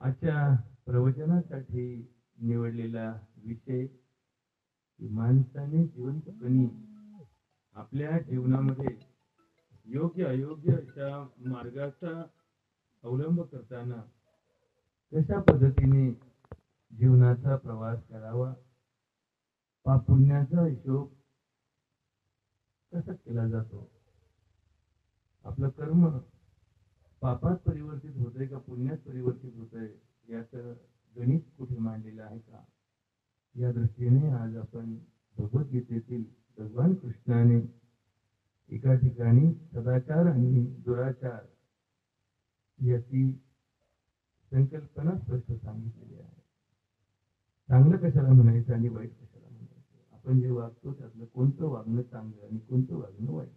आजच्या प्रवचनासाठी निवडलेला विषय माणसाने जिवंतपणी आपल्या जीवनामध्ये योग्य अयोग्य अशा मार्गाचा अवलंब करताना कशा पद्धतीने जीवनाचा प्रवास करावा, पाप पुण्याचा हिशोब कसा केला जातो, आपलं कर्म पापात परिवर्तित होतंय का पुण्यात परिवर्तित होतंय याचं गणित कुठे मांडलेलं आहे का, या दृष्टीने आज आपण भगवद्गीतेतील भगवान कृष्णाने एका ठिकाणी सदाचार आणि दुराचार याची संकल्पना स्पष्ट सांगितलेली आहे. चांगलं कशाला म्हणायचं आणि वाईट कशाला म्हणायचं, आपण जे वागतो त्यातलं कोणतं वागणं चांगलं आणि कोणतं वागणं वाईट,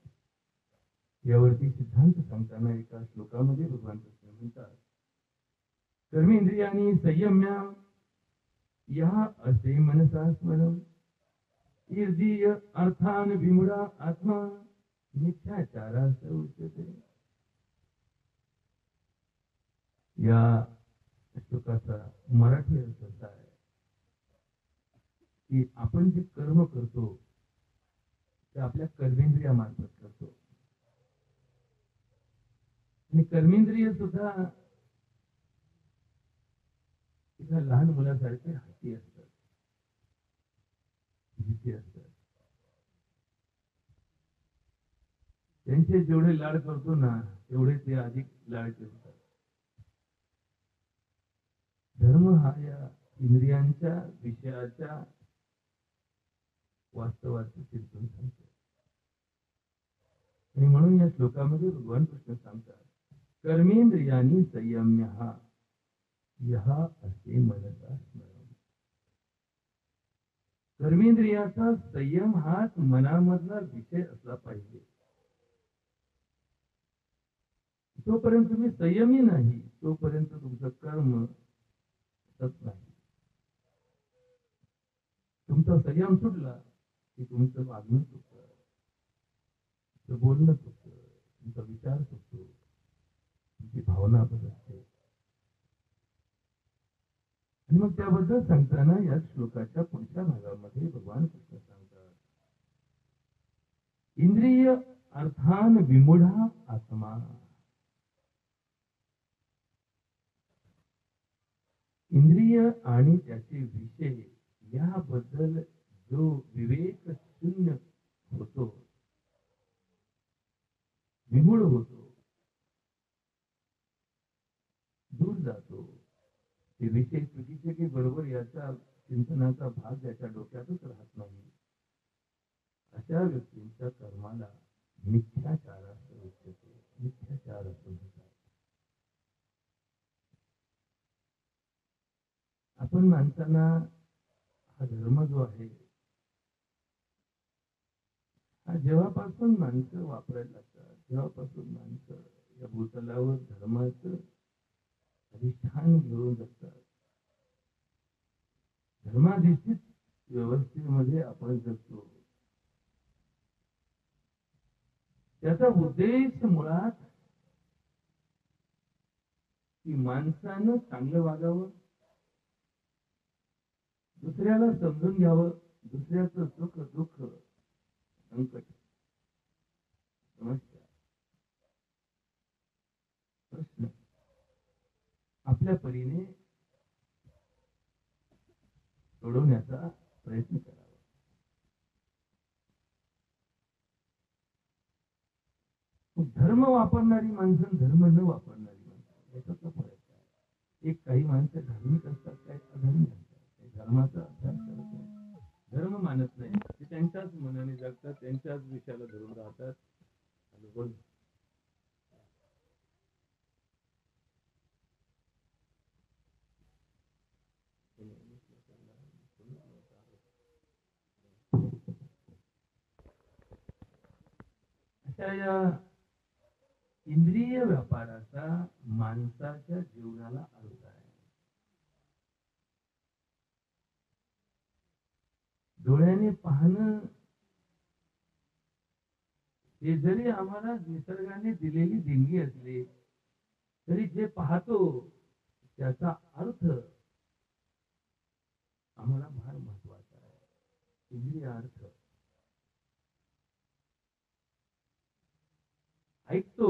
यावरती सिद्धांत सांगताना एका श्लोकामध्ये भगवान कृष्ण म्हणतात, कर्मेंद्रियाणी संयम्य या असे मनसा स्मरण इर्दीय अर्थान विमुढा आत्मा मिथ्याचारास उच्यते. या श्लोकाचा मराठी अर्थ असा आहे की आपण जे कर्म करतो ते आपल्या कर्मेंद्रियामार्फत करतो आणि कर्मेंद्रिय सुद्धा एका लहान मुलासारखे हाती असतात, भीती असतात. त्यांचे जेवढे लाड करतो ना तेवढे ते अधिक लाड करतात. धर्म हा या इंद्रियांच्या विषयाच्या वास्तवाचं चिंतन सांगतो आणि म्हणून या श्लोकामध्ये भगवान कृष्ण सांगतात, कर्मेंद्रियानी संयम्य यह असे मनसा स्मरण. कर्मेंद्रियाचा संयम हाच मनामधला विषय असला पाहिजे. जोपर्यंत तुम्ही संयमी नाही तोपर्यंत तुमचं कर्म सत नाही. तुमचा संयम सुटला की तुमचं वागणं चुकतं, तुमचं बोलणं चुकतं, तुमचा विचार चुकतो, तुमची भावना बदलते. आणि मग त्याबद्दल सांगताना या श्लोकाच्या पुढच्या भागामध्ये भगवान कृष्ण सांगतात, इंद्रिय अर्थान विमुढा आत्मा. इंद्रिय आणि त्याचे विषय याबद्दल जो विवेक शून्य होतो, विमूढ होतो, दूर जातो, ते विषय चुकीचे की बरोबर याचा चिंतनाचा भाग त्याच्या डोक्यातच राहत नाही, अशा व्यक्तींच्या कर्माला मिथ्याचार असं उच्यते. मिथ्याचार असं म्हणतात. आपण माणसांना हा धर्म जो आहे हा जेव्हापासून माणसं वापरायला लागतात तेव्हापासून माणसं या भूतलावर धर्माचं अधिष्ठान घेऊन जगतात. धर्माधिष्ठित व्यवस्थेमध्ये आपण जगतो. त्याचा उद्देश मुळात की माणसानं चांगलं वागावं, दुसऱ्याला समजून घ्यावं, दुसऱ्याचं सुख दुःख संकट समस्या प्रश्न आपल्या परीने सोडवण्याचा प्रयत्न करावा. धर्म वापरणारी माणसं, धर्म न वापरणारी माणसं याच्यातला फरक आहे. एक काही माणसं धार्मिक असतात, काही अधर्मी असतात, काही धर्माचा अभ्यास करत नाही, धर्म मानत नाही, ते त्यांच्याच मनाने जगतात, त्यांच्याच विषयाला धरून राहतात. अशा या इंद्रिय व्यापाराचा माणसाच्या जीवनाला अर्थ आहे. डोळ्याने पाहणं हे जरी आम्हाला निसर्गाने दिलेली देणगी असली तरी जे पाहतो त्याचा अर्थ आम्हाला फार महत्वाचा आहे. इंद्रिय अर्थ ऐकतो,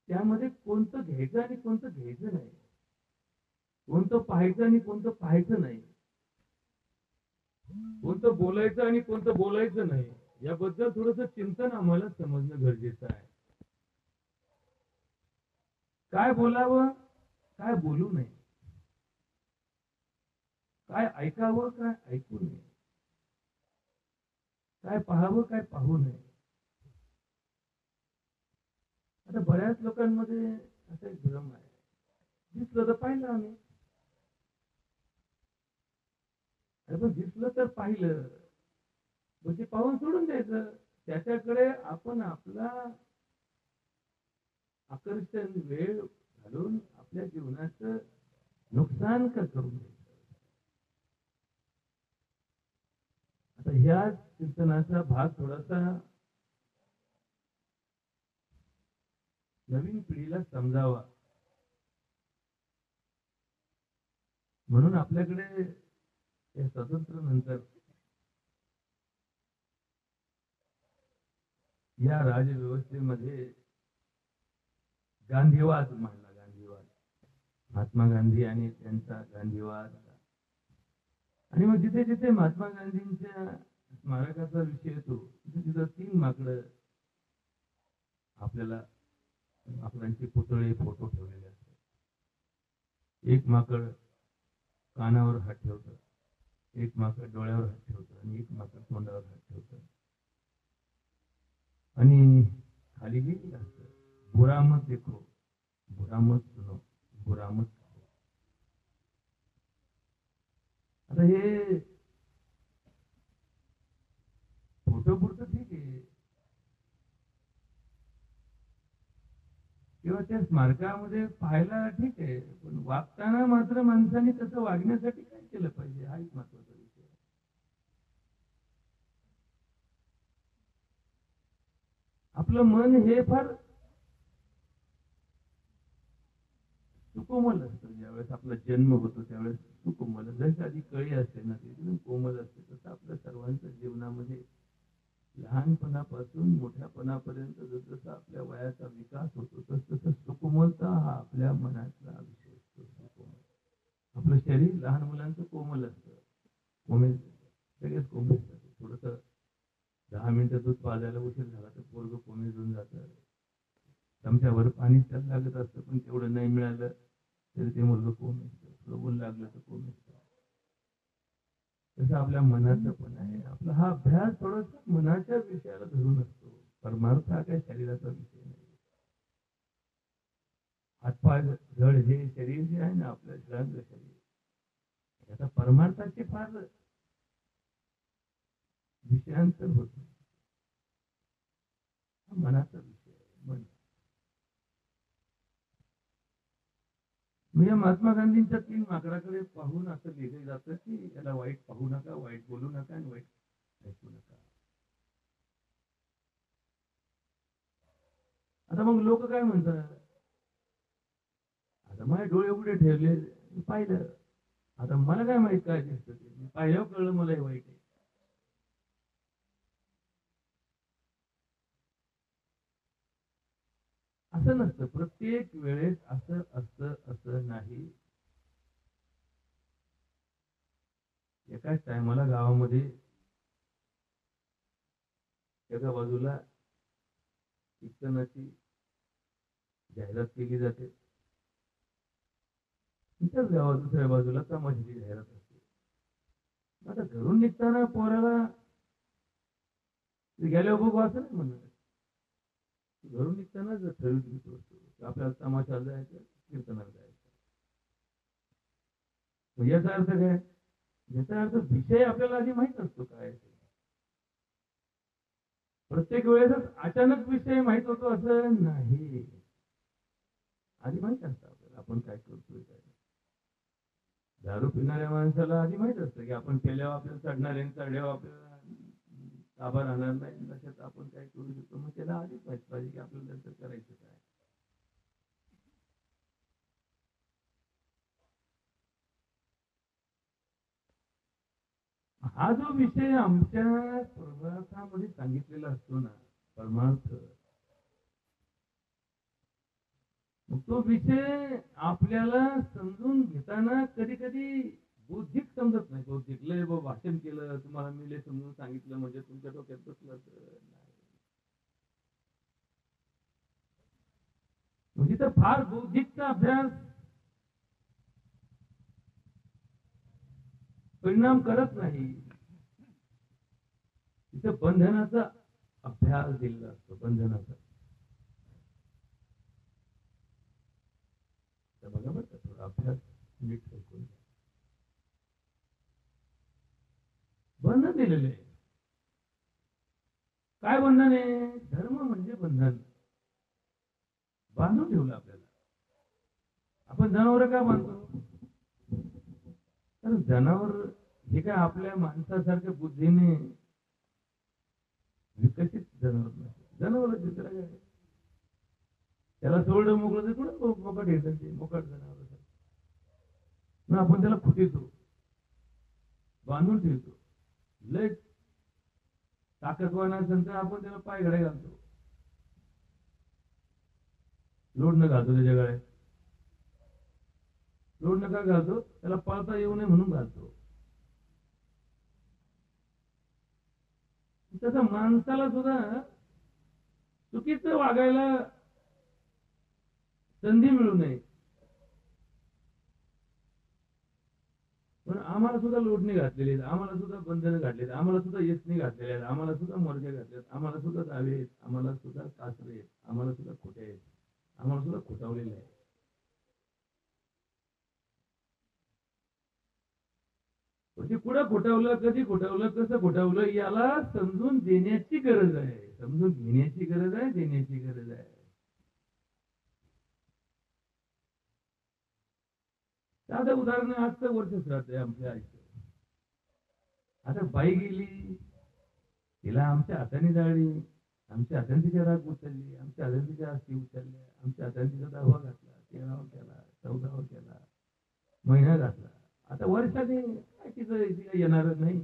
त्यामध्ये कोणतं घ्यायचं आणि कोणतं घ्यायचं नाही, कोणतं पाहायचं आणि कोणतं पाहायचं नाही, कोणतं बोलायचं आणि कोणतं बोलायचं नाही, याबद्दल थोडंसं चिंतन आम्हाला समजणं गरजेचं आहे. काय बोलावं, काय बोलू नये, काय ऐकावं, काय ऐकू नये, काय पाहावं, काय पाहू नये. आता बऱ्याच लोकांमध्ये असा एक भ्रम आहे, दिसलं तर पाहिलं आम्ही, अरे पण दिसलं तर पाहिलं म्हणजे पाहून सोडून द्यायचं, त्याच्याकडे आपण आपला आकर्षण वेळ घालून आपल्या जीवनाचं नुकसान का करून घ्यायचं. आता ह्या चिंतनाचा भाग थोडासा नवीन पिढीला समजावा म्हणून आपल्याकडे या स्वातंत्र्य नंतर या राजव्यवस्थेमध्ये गांधीवाद मांडला. गांधीवाद, महात्मा गांधी आणि त्यांचा गांधीवाद. आणि मग जिथे जिथे महात्मा गांधींच्या स्मारकाचा विषय येतो तिथे तिथं 3 माकडं आपल्याला, माकडांचे पुतळे, फोटो ठेवलेले असतात. एक माकड कानावर हात ठेवतं, एक माकड डोळ्यावर हात ठेवतं आणि एक माकड तोंडावर हात ठेवतं. आणि खाली लिहिलेलं असतं, बुरा मत देखो, बुरा मत सुनो, बुरा मत खाओ. आता हे फोटो पुरतं ठीक आहे, किंवा त्या स्मारकामध्ये पाहायला ठीक आहे, पण वागताना मात्र माणसाने तसं वागण्यासाठी काय केलं पाहिजे हा एक महत्वाचा विषय आहे. आपलं मन हे फार सुकोमल असतं. ज्यावेळेस आपला जन्म होतो त्यावेळेस सुकोमल, जशी आधी कळी असते ना ती एकदम कोमल असते, तसं आपल्या सर्वांच्या जीवनामध्ये लहानपणापासून मोठ्यापणापर्यंत जसं आपल्या वयाचा विकास होतो तसं सुकोमलता हा आपल्या मनातला विषय असतो. सुकोमल आपलं शरीर लहान मुलांचं कोमल असतं, कोमेल, सगळेच कोमेल असतं. थोडस 10 मिनिटं दूध पाजायला उशीर झाला तर पोरग कोमेजून जातं, चमच्यावर पाणी त्याला लागत असतं, पण तेवढं नाही मिळालं तरी ते मुलगा कोमेजतं, थोडं ऊन लागलं तर कोमेजतं. तसं आपल्या मनाचं पण आहे. आपला हा अभ्यास थोडासा मनाच्या विषयाला धरून असतो, परमार्थ हा काही शरीराचा विषय नाही. हातपाय जड हे शरीर जे आहे ना आपलं श्रांत शरीर, याचा परमार्थाचे फार विषयांतर होत नाही. हा मनाचा विषय आहे. मन म्हणजे महात्मा गांधींच्या 3 माकडाकडे पाहून असं लिहिलं जातं की याला वाईट पाहू नका, वाईट बोलू नका आणि वाईट ऐकू नका. आता मग लोक काय म्हणतात, आता माझे डोळे उघडे ठेवले, पाहिलं, आता मला काय माहित काय दिसतं ते, मी पाहिल्यावर कळलं मला हे वाईट आहे. असं नसतं, प्रत्येक वेळेस असं असतं असं नाही. एकाच टायमाला गावामध्ये एका बाजूला शिक्षणाची जाहिरात केली जाते, इतर गावात दुसऱ्या बाजूला तमाशाची जाहिरात असते. आता घरून निघताना पोराला गेल्यावर बघू असं नाही म्हणत, घरून निघताना जर ठरवित असतो आपल्याला तमाशाला जायचं, कीर्तनाला जायचं. याचा अर्थ काय, याचा अर्थ विषय आपल्याला आधी माहित असतो काय. प्रत्येक वेळेस अचानक विषय माहित होतो असं नाही, आधी माहित असतं आपल्याला आपण काय करतोय काय. दारू पिणाऱ्या माणसाला आधी माहित असतं की आपण पेल्यावर आपल्याला चढणार आहे, चढल्यावर आपल्याला ताबा राहणार नाही, नशेत आपण काय करू शकतो. मग त्याला आधीच माहित पाहिजे की आपल्याला नंतर करायचं काय. हा जो विषय आमच्या परमार्थामध्ये सांगितलेला असतो ना, परमार्थ, मग तो विषय आपल्याला समजून घेताना कधी कधी बौद्धिक समजत नाही. बौद्धिक लय भाषण केलं, तुम्हाला मी लय समजून सांगितलं म्हणजे तुमच्या डोक्यात बसलं तर नाही. म्हणजे तर फार बौद्धिकचा अभ्यास परिणाम करत नाही. तिथं बंधनाचा अभ्यास दिलेला असतो, बंधनाचा. बघा बरं का, थोडा अभ्यास नीट करून बंधन दिलेलं आहे. काय बंधन आहे? धर्म म्हणजे बंधन. बांधून ठेवलं आपल्याला. आपण जनावर का बांधतो? तर जनावर हे काय आपल्या माणसासारख्या बुद्धीने विकसित जनावर नाही. जनावर दुसरा काय, त्याला सोडलं मोकळं तर कुठं मोकट येतात ते, मोकट जनावर. मग आपण त्याला खुटीतो, बांधून ठेवतो. लय ताकदवान असेल तर आपण त्याला पायघड्या घालतो, लोड न घालतो त्याच्या गळ्यात. लोड नका घालतो, त्याला पळता येऊ नये म्हणून घालतो. तसं माणसाला सुद्धा चुकीचं वागायला संधी मिळू नये, पण आम्हाला सुद्धा लोटणे घातलेले आहेत, आम्हाला सुद्धा बंधनं घातलेली, आम्हाला सुद्धा येसणी घातलेले आहेत, आम्हाला सुद्धा मोर्चे घातलेत, आम्हाला सुद्धा दावे आहेत, आम्हाला सुद्धा कासरे आहेत, आम्हाला सुद्धा खोटे आहेत, आम्हाला सुद्धा खोटावलेले आहे. म्हणजे कुठं खोटावलं, कधी खोटावलं, कसं खोटावलं, याला समजून देण्याची गरज आहे. समजून घेण्याची गरज आहे, देण्याची गरज आहे. साधं उदाहरण, आजचं वर्ष श्राद्ध आहे आमच्या आईचं. आता बाई गेली, तिला आमच्या हाताने जाळली, आमच्या हाताने तिच्या राग उचलली, आमच्या हाताने तिच्या अस्थी उचलल्या, आमच्या हाताने तिचा 10वा घातला, 13वा केला, 14वा केला, महिना घातला. आता वर्षाने काय तिचं येणार नाही.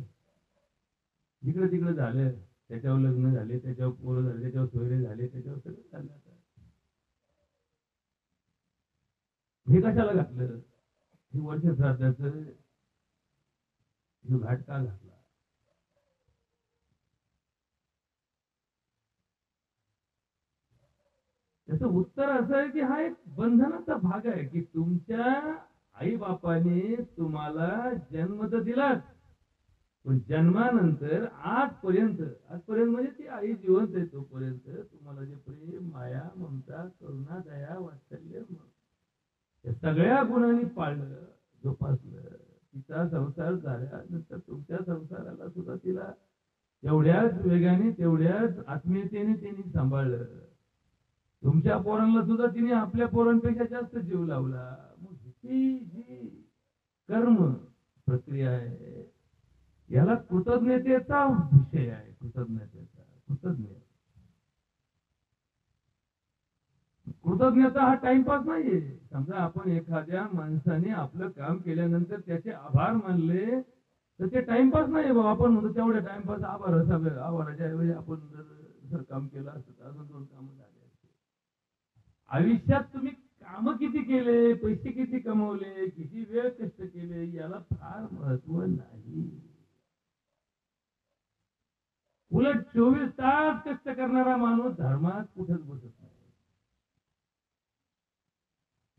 जिकडे तिकडे झालं, त्याच्यावर लग्न झाले, त्याच्यावर पोरं झाले, त्याच्यावर सोयरे झाले, त्याच्यावर सगळं झालं. आता हे कशाला घातलं? हे वर्ष श्राद्धाचं घाट का घातला? त्याचं उत्तर असं आहे की हा एक बंधनाचा भाग आहे, की तुमच्या आई बापाने तुम्हाला जन्म तर दिलाच, पण जन्मानंतर आजपर्यंत म्हणजे ती आई जिवंत आहे तोपर्यंत तुम्हाला जे प्रेम, माया, ममता, करुणा, दया, वात्सल्य, या सगळ्या गुणांनी पाळलं, जोपासलं. तिचा संसार झाल्यानंतर तुमच्या संसाराला सुद्धा तिला तेवढ्याच वेगाने, तेवढ्याच आत्मीयतेने तिने सांभाळलं. तुमच्या पोरांना सुद्धा तिने आपल्या पोरांपेक्षा जास्त जीव लावला. मग ही जी कर्म प्रक्रिया आहे, याला कृतज्ञतेचा विषय आहे. कृतज्ञता हा टाइमपास नाहीये. समजा आपण एखाद्या माणसाने आपलं काम केल्यानंतर त्याचे आभार मानले तर ते टाइमपास नाही बाबा. आपण म्हणतो तेवढ्या टाइमपास आभाराच्या ऐवजी आपण जर काम केलं असतं तर अजून 2 कामं झाले असते. आयुष्यात तुम्ही काम किती केले, पैसे किती कमवले, किती वेळ कष्ट केले, याला फार महत्व नाही. उलट 24 तास कष्ट करणारा माणूस धर्मात कुठेच बसत नाही.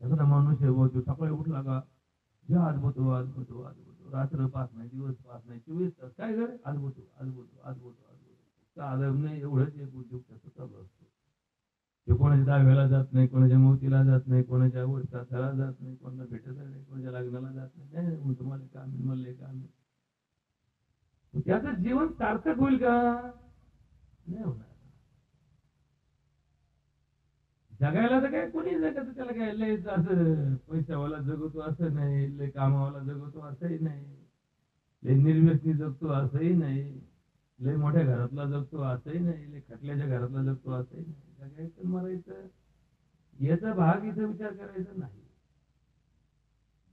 एखादा माणूस बोलतो, सकाळी उठला का आज बोलतो, रात्र पास नाही, दिवस पास नाही, 24 तास काय करे, आज बोलतो. आलं नाही एवढंच एक उद्योग त्याचा चालू असतो. ते कोणाच्या दाव्याला जात नाही, कोणाच्या मोतीला जात नाही, कोणाच्या वस्त्राला जात नाही, कोणाला भेटत नाही, कोणाच्या लग्नाला जात नाही. तुम्हाला काम म्हणले काम, त्याचं जीवन सार्थक होईल का? नाही होणार. जगायला तर काय कोणी जगत, त्याला काय लय असं पैशावाला जगतो असं नाही, लय कामावाला जगतो असंही नाही, लय निर्व्यसनी जगतो असंही नाही, लय मोठ्या घरातला जगतो असंही नाही, लय खटल्याच्या घरातला जगतो असंही नाही. जगायचं मरायचं याचा भाग इथं विचार करायचा नाही.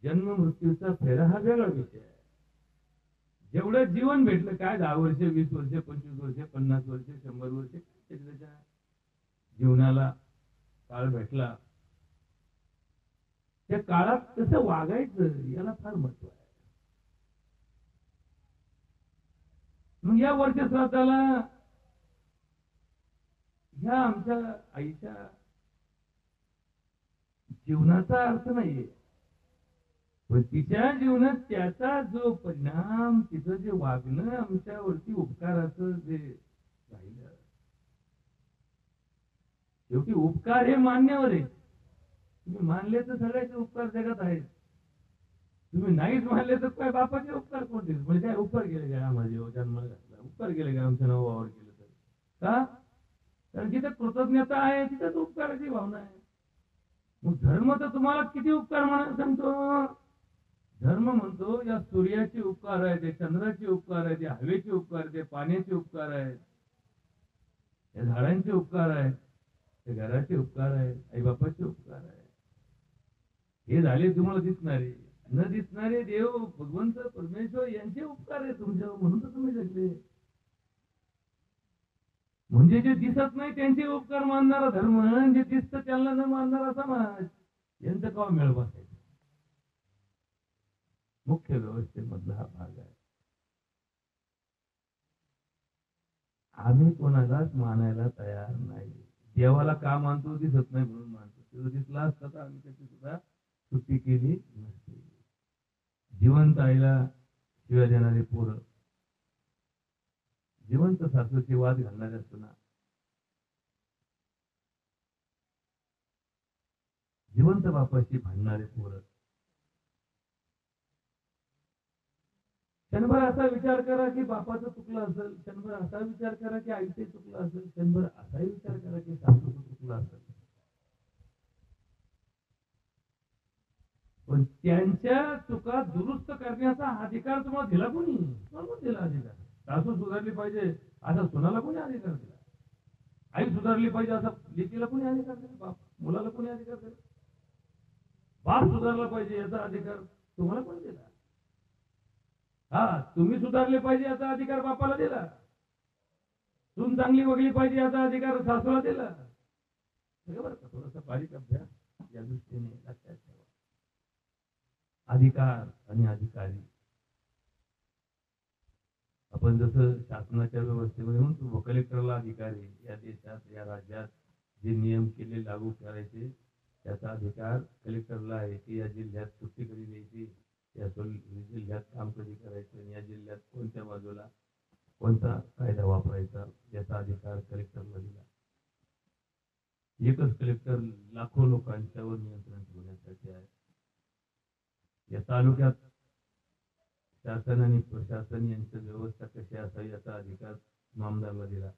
जन्म मृत्यूचा फेरा हा वेगळा विषय आहे. जेवढं जीवन भेटलं काय 10 वर्ष 20 वर्ष 25 वर्ष 50 वर्ष 100 वर्ष त्याच्या जीवनाला काळ भेटला, त्या काळात कसं वागायचं याला फार महत्व आहे. मग या वर्ष श्राद्धाला ह्या आमच्या आईच्या जीवनाचा अर्थ नाहीये, पण तिच्या जीवनात त्याचा जो परिणाम, तिचं जे वागणं आमच्यावरती उपकाराचं जे राहिलं, शेवटी उपकार हे मान्यवर आहे. तुम्ही मानले तर सगळ्याचे उपकार जगात आहेत, तुम्ही नाहीच मानले तर काय बापाचे उपकार कोणते? म्हणजे काय उपकार केले काय आम्हाला जन्माला घातला, उपकार केले काय आमच्या नावावर केलं तर का? कारण जिथे कृतज्ञता आहे तिथेच उपकाराची भावना आहे. मग धर्म तर तुम्हाला किती उपकार म्हणायला सांगतो? धर्म म्हणतो या सूर्याचे उपकार आहेत, ते चंद्राचे उपकार आहेत, ते हवेचे उपकार आहेत, ते पाण्याचे उपकार आहेत, या झाडांचे उपकार आहेत, ते घराचे उपकार आहेत, आई बापाचे उपकार आहेत. हे झाले तुम्हाला दिसणारे. न दिसणारे देव भगवंत परमेश्वर यांचे उपकार आहे तुमच्यावर, म्हणून तर तुम्ही जगले. म्हणजे जे दिसत नाही त्यांचे उपकार मानणारा धर्म, जे दिसतं त्यांना न मानणारा समाज, यांचं का मेळ बसायचं? मुख्य व्यवस्थेमधला हा भाग आहे. आम्ही कोणालाच मानायला तयार नाही. देवाला का मानतो? दिसत नाही म्हणून मानतो. तो दिसला असता तर आम्ही त्याची सुद्धा सुट्टी केली नसते. जिवंत आईला शिव्या देणारे पोरं, जिवंत सासूची वाद घालणाऱ्या सुना, जिवंत बापाशी भांडणारे पोरं, क्षणभर असा विचार करा की बापाचं चुकलं असेल, क्षणभर असा विचार करा की आईचे चुकलं असेल, क्षणभर असाही विचार करा की सासूचं चुकलं असेल, पण त्यांच्या चुका दुरुस्त करण्याचा अधिकार तुम्हाला दिला कोणी? कोण दिला अधिकार? सासू सुधारली पाहिजे असा सुनाला कोणी अधिकार दिला? आई सुधारली पाहिजे असा लेकीला कोणी अधिकार दिला? बाप मुलाला कोणी अधिकार दिला? बाप सुधारला पाहिजे याचा अधिकार तुम्हाला कोणी दिला? हा, तुम्ही सुधारले पाहिजे याचा अधिकार बापाला दिला. सून चांगली वगळी पाहिजे याचा अधिकार सासूला दिला. बरोबर का? थोडासा बारीक अभ्यास या दृष्टीने लक्षात ठेवा. अधिकार आणि अधिकारी, आपण जसं शासनाच्या व्यवस्थेमध्ये म्हणतो कलेक्टरला अधिकार आहे, या देशात या राज्यात जे नियम केले लागू करायचे त्याचा अधिकार कलेक्टरला आहे की या जिल्ह्यात सुट्टी कधी द्यायची, या जिल्ह्यात काम कधी करायचं, या जिल्ह्यात कोणत्या बाजूला कोणता कायदा वापरायचा याचा अधिकार कलेक्टरला दिला. एकच कलेक्टर लाखो लोकांच्यावर नियंत्रण ठेवण्यासाठी आहे. या तालुक्यात शासन आणि प्रशासन यांची व्यवस्था कशी असावी याचा अधिकार मामदारला दिला.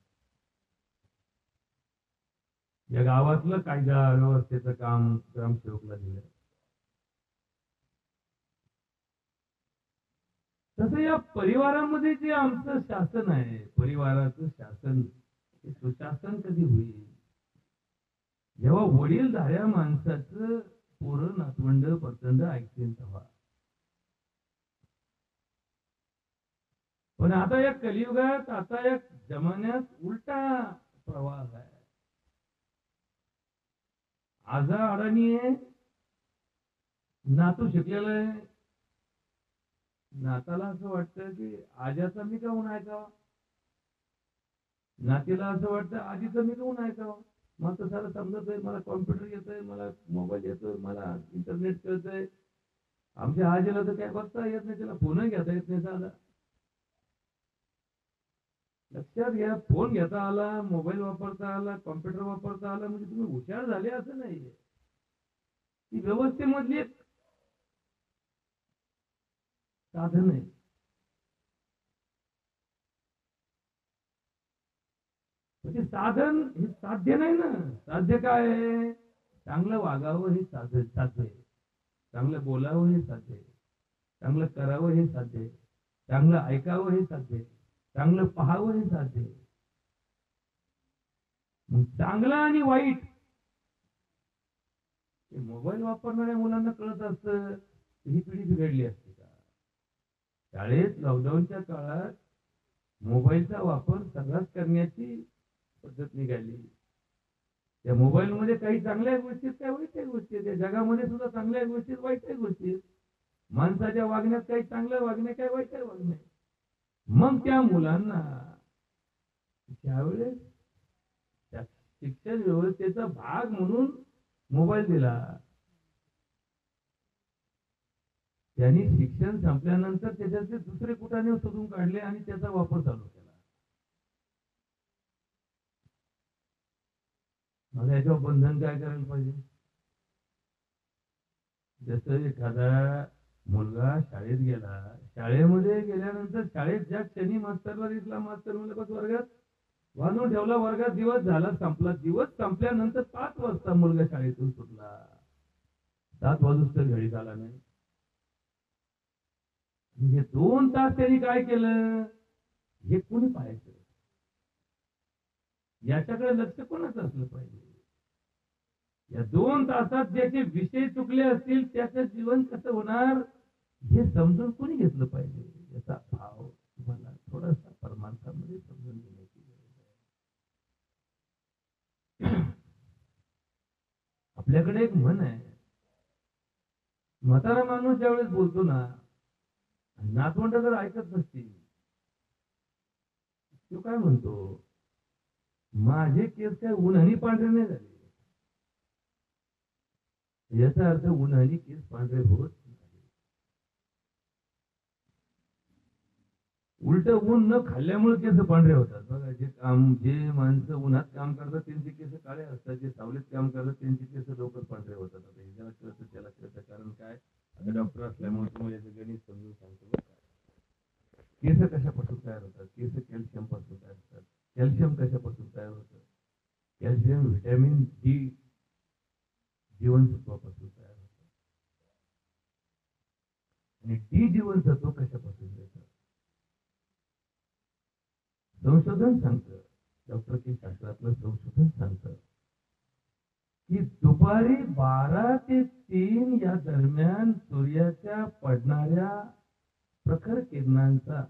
या गावातलं कायदा व्यवस्थेचं काम ग्रामसेवकला दिलं. तसं या परिवारामध्ये जे आमचं शासन आहे, परिवाराचं शासन हे सुशासन कधी होईल? जेव्हा वडीलधाऱ्या माणसाचं पोरं नातवंड परतंड ऐकतील तेव्हा. पण आता या कलियुगात, आता या जमान्यात उलटा प्रवाह आहे. आजा अडाणी आहे, नातू शिकलेला आहे, नाताला असं वाटतं की आजाचा मी काहून ऐकावा, नातीला असं वाटतं आजीचं मी काहून ऐकावा. मला तर सारं समजत आहे, मला कॉम्प्युटर येतोय, मला मोबाईल येतोय, मला इंटरनेट कळतंय. आमच्या आजीला तर काय बघता येत नाही, त्याला फोन घेता येत नाही साधा. लक्षात घ्या, फोन घेता आला, मोबाईल वापरता आला, कॉम्प्युटर वापरता आला म्हणजे तुम्ही हुशार झाले असं नाहीये. ती व्यवस्थेमधली एक साधन आहे. म्हणजे साधन हे साध्य नाही ना. साध्य काय आहे? चांगलं वागावं हे साध्य आहे, चांगलं बोलावं हे साध्य आहे, चांगलं करावं हे साध्य आहे, चांगलं ऐकावं हे साध्य आहे, चांगलं पाहावं हे साध्य आहे. मग चांगलं आणि वाईट मोबाईल वापरणाऱ्या मुलांना कळत असतं, ही पिढी बिघडली असते का? शाळेत लॉकडाऊनच्या काळात मोबाईलचा वापर सर्रास करण्याची पद्धत निघाली. त्या मोबाईल मध्ये काही चांगल्या गोष्टी आहेत, काही वाईट गोष्टी आहेत. त्या जगामध्ये सुद्धा चांगल्या गोष्टी आहेत, वाईट गोष्टी आहेत. माणसाच्या वागण्यात काही चांगलं वागणे, काही वाईट वागणे. मग त्या मुलांना त्यावेळेस शिक्षण व्यवस्थेचा भाग म्हणून मोबाईल दिला. त्यांनी शिक्षण संपल्यानंतर त्याच्यातले दुसरे कुठाने शोधून काढले आणि त्याचा वापर चालू केला. मला याच्यावर बंधन काय करायला पाहिजे? जसं एखादा मुलगा शाळेत गेला, शाळेमध्ये गेल्यानंतर शाळेत ज्या क्षणी मास्तरला दिसला, मास्तर म्हणलं बस वर्गात, वाजवून ठेवला, वर्गात दिवस झाला, संपला. दिवस संपल्यानंतर 5 वाजता मुलगा शाळेतून सुटला, 7 वाजूस तर घरी आला नाही. म्हणजे 2 तास त्यांनी काय केलं हे कोणी पाहायचं? याच्याकडे लक्ष कोणाचं असलं पाहिजे? या 2 तासात ज्याचे विषय चुकले असतील त्याचं जीवन कसं होणार हे समजून कोणी घेतलं पाहिजे? याचा भाव तुम्हाला थोडासा परमार्थामध्ये समजून घेण्याची गरज आहे. आपल्याकडे एक म्हण आहे, म्हातारा माणूस ज्यावेळेस बोलतो ना, नातवंड जर ऐकत नसतील, तो काय म्हणतो, माझे केस काय उन्हाने पांढरे नाही झाले. याचा अर्थ उन्हाने केस पांढरे होत नाही. उलट ऊन न खाल्ल्यामुळे केस पांढरे होतात. बघा, जे माणसं उन्हात काम करतात त्यांचे केस काळे असतात, जे सावलीत काम करतात त्यांचे केस लवकर पांढरे होतात. आता ज्याला कळतं त्याला कळतं. कारण काय, आता डॉक्टर असल्यामुळे तुम्हाला याचं गणित समजून सांगतो. केस कशापासून तयार होतात? केस कॅल्शियम पासून तयार होतात. कॅल्शियम कशापासून तयार होतं? कॅल्शियम व्हिटॅमिन डी जीवनसत्वापासून तयार होतं. आणि डी जीवनसत्व कशापासून येतं? संशोधन सांगतं, डॉक्टर की शास्त्रातलं संशोधन सांगतं की दुपारी 12 ते 3 या दरम्यान सूर्याच्या पडणाऱ्या प्रखर किरणांचा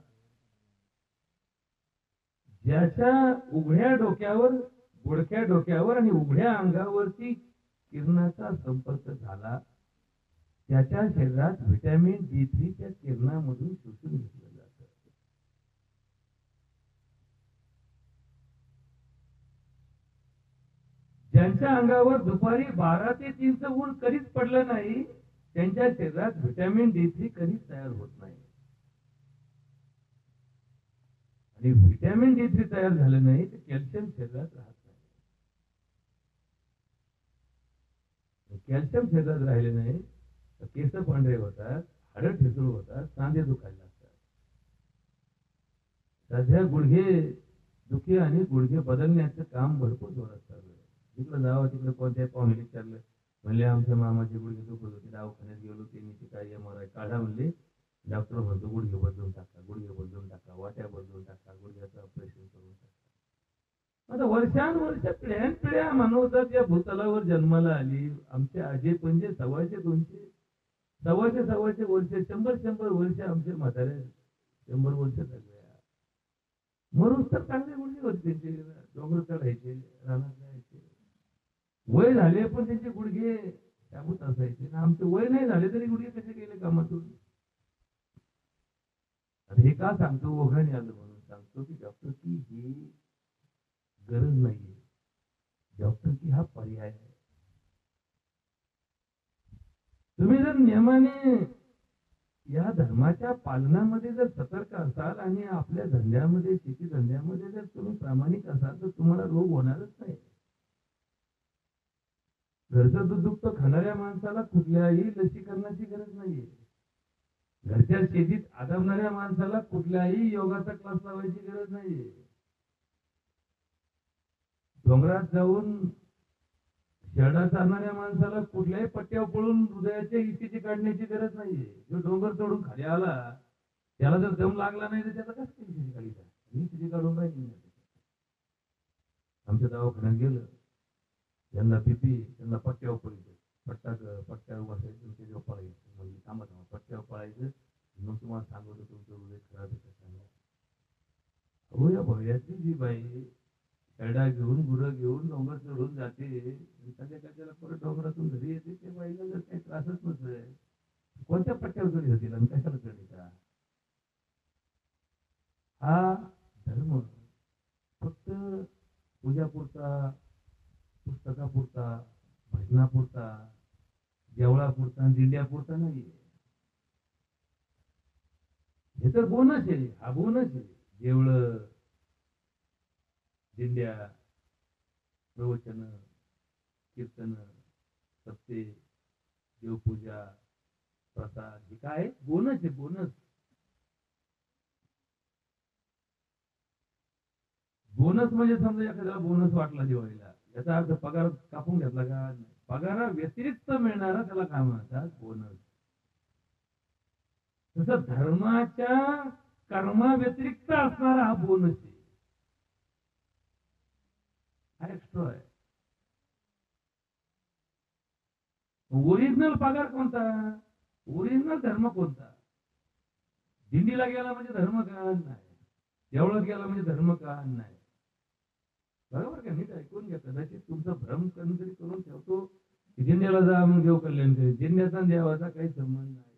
ज्याच्या उघड्या डोक्यावर, बुडक्या डोक्यावर आणि उघड्या अंगावरती किरणाचा संपर्क झाला, त्याच्या शरीरात व्हिटॅमिन D3 त्या किरणामधून शोषून घेतलं जातं. ज्यांच्या अंगावर दुपारी 12 ते 3 ऊन कधीच पडलं नाही, त्यांच्या शरीरात व्हिटॅमिन D3 कधीच तयार होत नाही. आणि व्हिटॅमिन D3 तयार झालं नाही तर कॅल्शियम शरीरात राहत नाही. कॅल्शियम शरीरात राहिले नाही तर केस पांढरे होतात, हाडं ठिसूळ होतात, सांधे दुखायला लागतात. सध्या गुडघे दुखी आणि गुडघे बदलण्याचं काम भरपूर जोरात चालू आहे. तिकडे जावं, तिकडे कोणत्याही पाहुणे विचारलं, म्हणले आमच्या मामाचे गुडघे दुखत होते, दवाखान्यात गेलो, त्यांनी काय MRI काढा म्हणले. डॉक्टर म्हणतो गुडघे बदलून टाका, गुडघे बदलून टाका, वाट्या बदलून टाका, गुडघ्याचं ऑपरेशन करून टाका. आता वर्षानुवर्ष पिढ्या मानवता त्या भूतलावर जन्माला आली. आमचे आजे पंजे 125 200 सव्वाशे वर्ष, 100 वर्ष आमचे म्हातारे 100 वर्ष जगल्या. मरूच तर चांगले गुडघे होते त्यांचे, डोंगर चढायचे, रानात जायचे. वय झाले पण त्यांचे गुडघे शाबूत असायचे. आमचे वय नाही झाले तरी गुडघे कसे गेले कामातून? हे का सांगतो? ओघाने आलं म्हणून सांगतो की डॉक्टर की ही गरज नाहीये, डॉक्टर की हा पर्याय आहे. तुम्ही जर नियमाने या धर्माच्या पालनामध्ये जर सतर्क असाल आणि आपल्या धंद्यामध्ये, शेती धंद्यामध्ये जर तुम्ही प्रामाणिक असाल तर तुम्हाला रोग होणारच नाही. घरचं दूध दुभतं खाणाऱ्या माणसाला कुठल्याही लसीकरणाची गरज नाहीये. घरच्या शेतीत आदमणाऱ्या माणसाला कुठल्याही योगाचा क्लास लावायची गरज नाहीये. डोंगरात जाऊन शेरडा चालणाऱ्या माणसाला कुठल्याही पट्ट्यावर पळून हृदयाच्या ECG काढण्याची गरज नाहीये. जो डोंगर चढून खाली आला त्याला जर दम लागला नाही तर त्याचा कसं ECG काढायचा? ECG काढून राहिली. आमच्या दवाखान्यात गेलं, त्यांना BP, त्यांना पट्ट्यावर पळायचं, पट्ट्यावर बसायचं, त्याच्यावर पळायचं. म्हणजे थांबा पट्ट्यावर पळायचं. मग तुम्हाला सांगतो तुमचं असंच नसतंय. कोणत्या पट्ट्यावर चढ होतील आणि कशाला चढ येतात? हा धर्म फक्त पूजापुरता, पुस्तकापुरता, भजनापुरता, देवळापुरता, दिंड्यापुरता नाहीये. हे तर बोनस आहे, हा बोनस आहे. देवळ, दिंड्या, प्रवचन, कीर्तन, सप्ते, देवपूजा, प्रसाद, हे काय बोनस आहे, बोनस. बोनस म्हणजे समजा एखाद्याला बोनस वाटला दिवाळीला, याचा अर्थ पगार कापून घेतला का? पगारा व्यतिरिक्त मिळणारा त्याला काय म्हणतात? बोनस. तसं धर्माच्या कर्मा व्यतिरिक्त असणारा हा बोनस आहे, हा एक्स्ट्रा आहे. ओरिजिनल पगार कोणता? ओरिजिनल धर्म कोणता? दिंडीला गेला म्हणजे धर्म का नाही, देवळात गेला म्हणजे धर्म का नाही. बरोबर का? नीट ऐकून घ्या. कदाचित तुमचा भ्रम कोणतरी करून ठेवतो की दिंडीला जा मग देव कल्याण करेल. दिंड्याचा देवाचा काही संबंध नाही.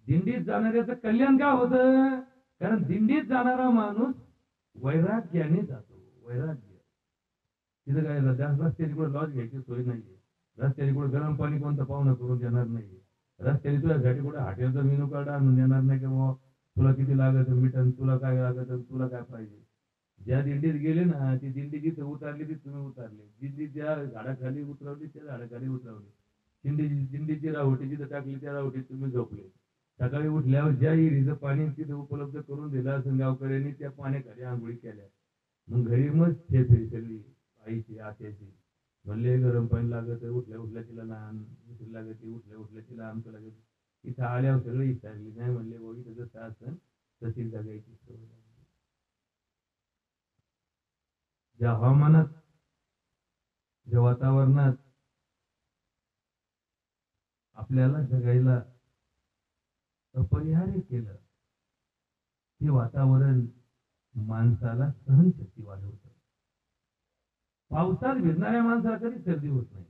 दिंडीत जाणाऱ्याचं कल्याण का होतं? कारण दिंडीत जाणारा माणूस वैराग्याने जातो. वैराग्य. तिथं काय रस्त्याने कुठे लॉज घ्यायची सोय नाहीये, रस्त्याने कुठे गरम पाणी कोणतं पाहुणं करून देणार नाही, रस्त्याने तुझ्यासाठी कुठे हॉटेलचा मेनू कार्ड आणून देणार नाही की बाबा तुला किती लागत मिटन, तुला काय लागत, तुला काय पाहिजे. ज्या दिंडीत गेले ना, ती दिंडी जिथे उतरली ती तुम्ही उतरले, दिंडी ज्या झाडाखाली उतरवली त्या झाडाखाली उतरवली, दिंडीची राहोटी जिथे टाकली त्या राहोटीत तुम्ही झोपले. सकाळी उठल्यावर ज्या विहिरीचं पाणी तिथे उपलब्ध करून दिलं असं गावकऱ्यांनी, त्या पाण्याखाली आंघोळी केल्या. मग घरी मग ठेपे सगळी आईची, आत्याची, म्हणले गरम पाणी लागत, उठल्या उठल्या तिला लहान उठली लागत, उठल्या उठल्या तिला आमचं लागत. इथं आल्यावर सगळं विचारली नाही, म्हणले भाऊ इथं जसं असं तशी जगायची सवय लागली. ज्या हवामानात, ज्या वातावरणात आपल्याला जगायला अपरिहार्य केलं, ते वातावरण माणसाला सहनशक्ती वाढवतं. पावसात भिजणाऱ्या माणसाला कधी सर्दी होत नाही,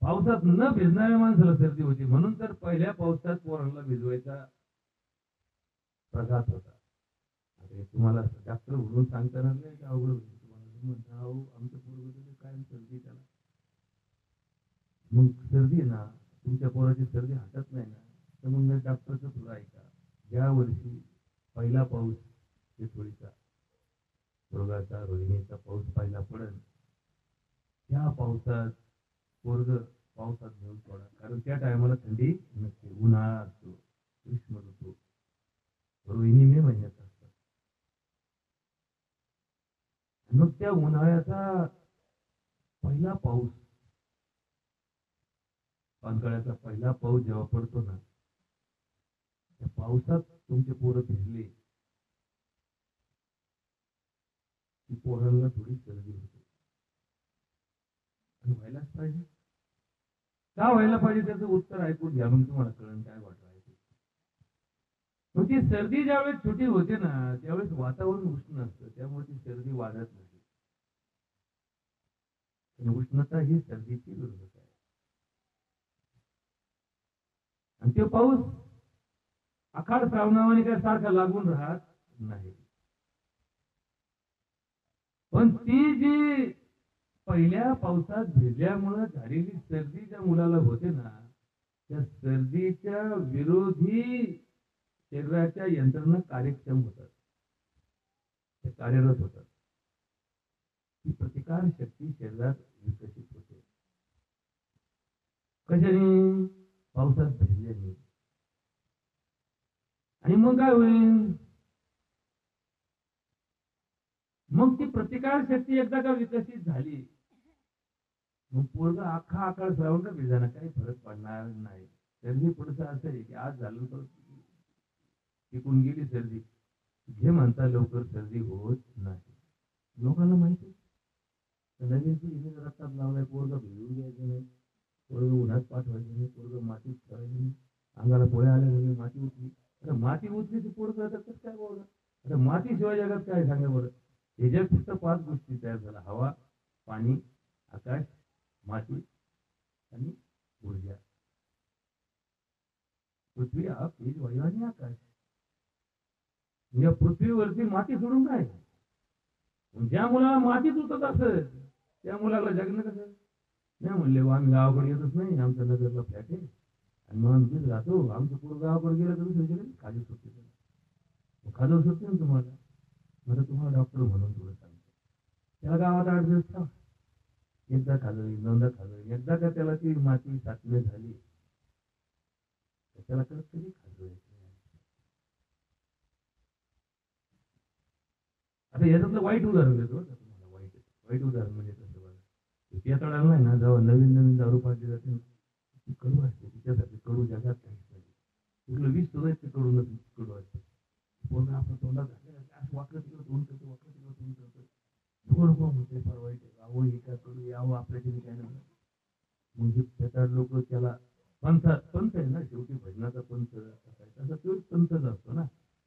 पावसात न भिजणाऱ्या माणसाला सर्दी होती. म्हणून तर पहिल्या पावसात पोरांना भिजवायचा प्रघात होता. आता तुम्हाला डॉक्टर म्हणून सांगताना नाही का अवघड होईल तुम्हाला. म्हणता अहो आमचं पोरगं काय सर्दी त्याला, मग सर्दी ना तुमच्या पोराची सर्दी हटत नाही ना, तर मग डॉक्टरचं तुला ऐका. ज्या वर्षी पहिला पाऊस थोडीचा मृगाचा रोहिणीचा पाऊस पहिला पडेल, त्या पावसात पोरग पावसात घेऊन सोडा. कारण त्या टायमाला थंडी नसते, उन्हाळा असतो, ग्रीष्म ऋतू, रोहिणी मे महिन्यात असतात. मग त्या उन्हाळ्याचा पहिला पाऊस, पावसाळ्याचा पहिला पाऊस जेव्हा पडतो ना, त्या पावसात तुमचे पोरं भिजले की पोरांना थोडी सर्दी होते. आणि व्हायलाच पाहिजे. का व्हायला पाहिजे त्याचं उत्तर ऐकून घ्या, मग तुम्हाला कळण काय वाटलं. ती सर्दी ज्यावेळेस छोटी होते ना, त्यावेळेस वातावरण उष्ण असतं, त्यामुळे ती सर्दी वाढत नाही. उष्णता ही सर्दीची विरोधक आहे. आणि तो पाऊस आखाड श्रावणावाने काय सारखा लागून राहत नाही. पण ती जी पहिल्या पावसात भिजल्यामुळे झालेली सर्दी ज्या मुलाला होते ना, त्या सर्दीच्या विरोधी शरीराच्या यंत्रणा कार्यक्षम होतात, ते कार्यरत होतात. ती प्रतिकार शक्ती शरीरात विकसित होते. कशाने? पावसात भिजल्याने. आणि मग काय होईल? मग ती प्रतिकार शक्ती एकदा का विकसित झाली, मग पोरग अख्खा आकाळ श्रावण का भिजाना काही फरक पडणार नाही. सर्दी पुढचं असं आहे की आज झालं तर टिकून गेली सर्दी, जे म्हणता लवकर सर्दी होत नाही. लोकांना माहिती नवीन पिढीने रक्तात लावलाय, पोरग भिजून घ्यायचं नाही, पोरग उन्हात पाठवायचं नाही, पोरग मातीत करायचं नाही, अंगाला पोळ्या आल्या म्हणजे माती उठली. आता माती उठली ती पोरग आता कसं काय बोलणार? आता मातीशिवाय जगात काय सांगा बरं. ह्याच्यात फक्त 5 गोष्टी तयार झाल्या: हवा, पाणी, आकाश, माती आणि पृथ्वी आप तेज वायू आणि आकाश. या पृथ्वीवरती माती सोडून काय, ज्या मुलाला मातीच उतरत असेल त्या मुलाला जगणं कसं. नाही म्हणले आम्ही गावाकडे येतच नाही, आमच्या नगरला फ्लॅट आहे आणि मग आम्ही राहतो, आमचं पूर्ण गावाकडे गेलं तर दुसरीकडे खाली सुटते, खाजव सुटते ना तुम्हाला. मला तुम्हाला डॉक्टर म्हणून थोडं सांगतो, त्याला गावात 8 दिवस ठेवा, एकदा खाजवी दोनदा खाजवी, एकदा का त्याला ती माती साचली झाली त्याला कधी खाजवायचं. आता याच्यातलं वाईट उदाहरण देतो तुम्हाला. वाईट वाईट उदाहरण म्हणजे कसं बघा, पेताळाला नाही ना, जेव्हा नवीन नवीन दारू पाजली जाते ती कडू असते, तिच्यासाठी कडू जगात काहीच नाही. कुठलं वीज सुद्धा ते कडू नसते, कडू असते. पूर्ण आपलं तोंडात असं वाकडं तिकडं तोंड करतो, वाकडं तिकडं तोंड करतो, नको नको म्हणते, फार वाईट आहे, अहो हे काय करू, यावं आपल्याच्याने काय नाही. म्हणजे पेताळ लोक त्याला पंथ आहे ना, शेवटी भजनाचा पंथ तसा तोच पंथच असतो ना.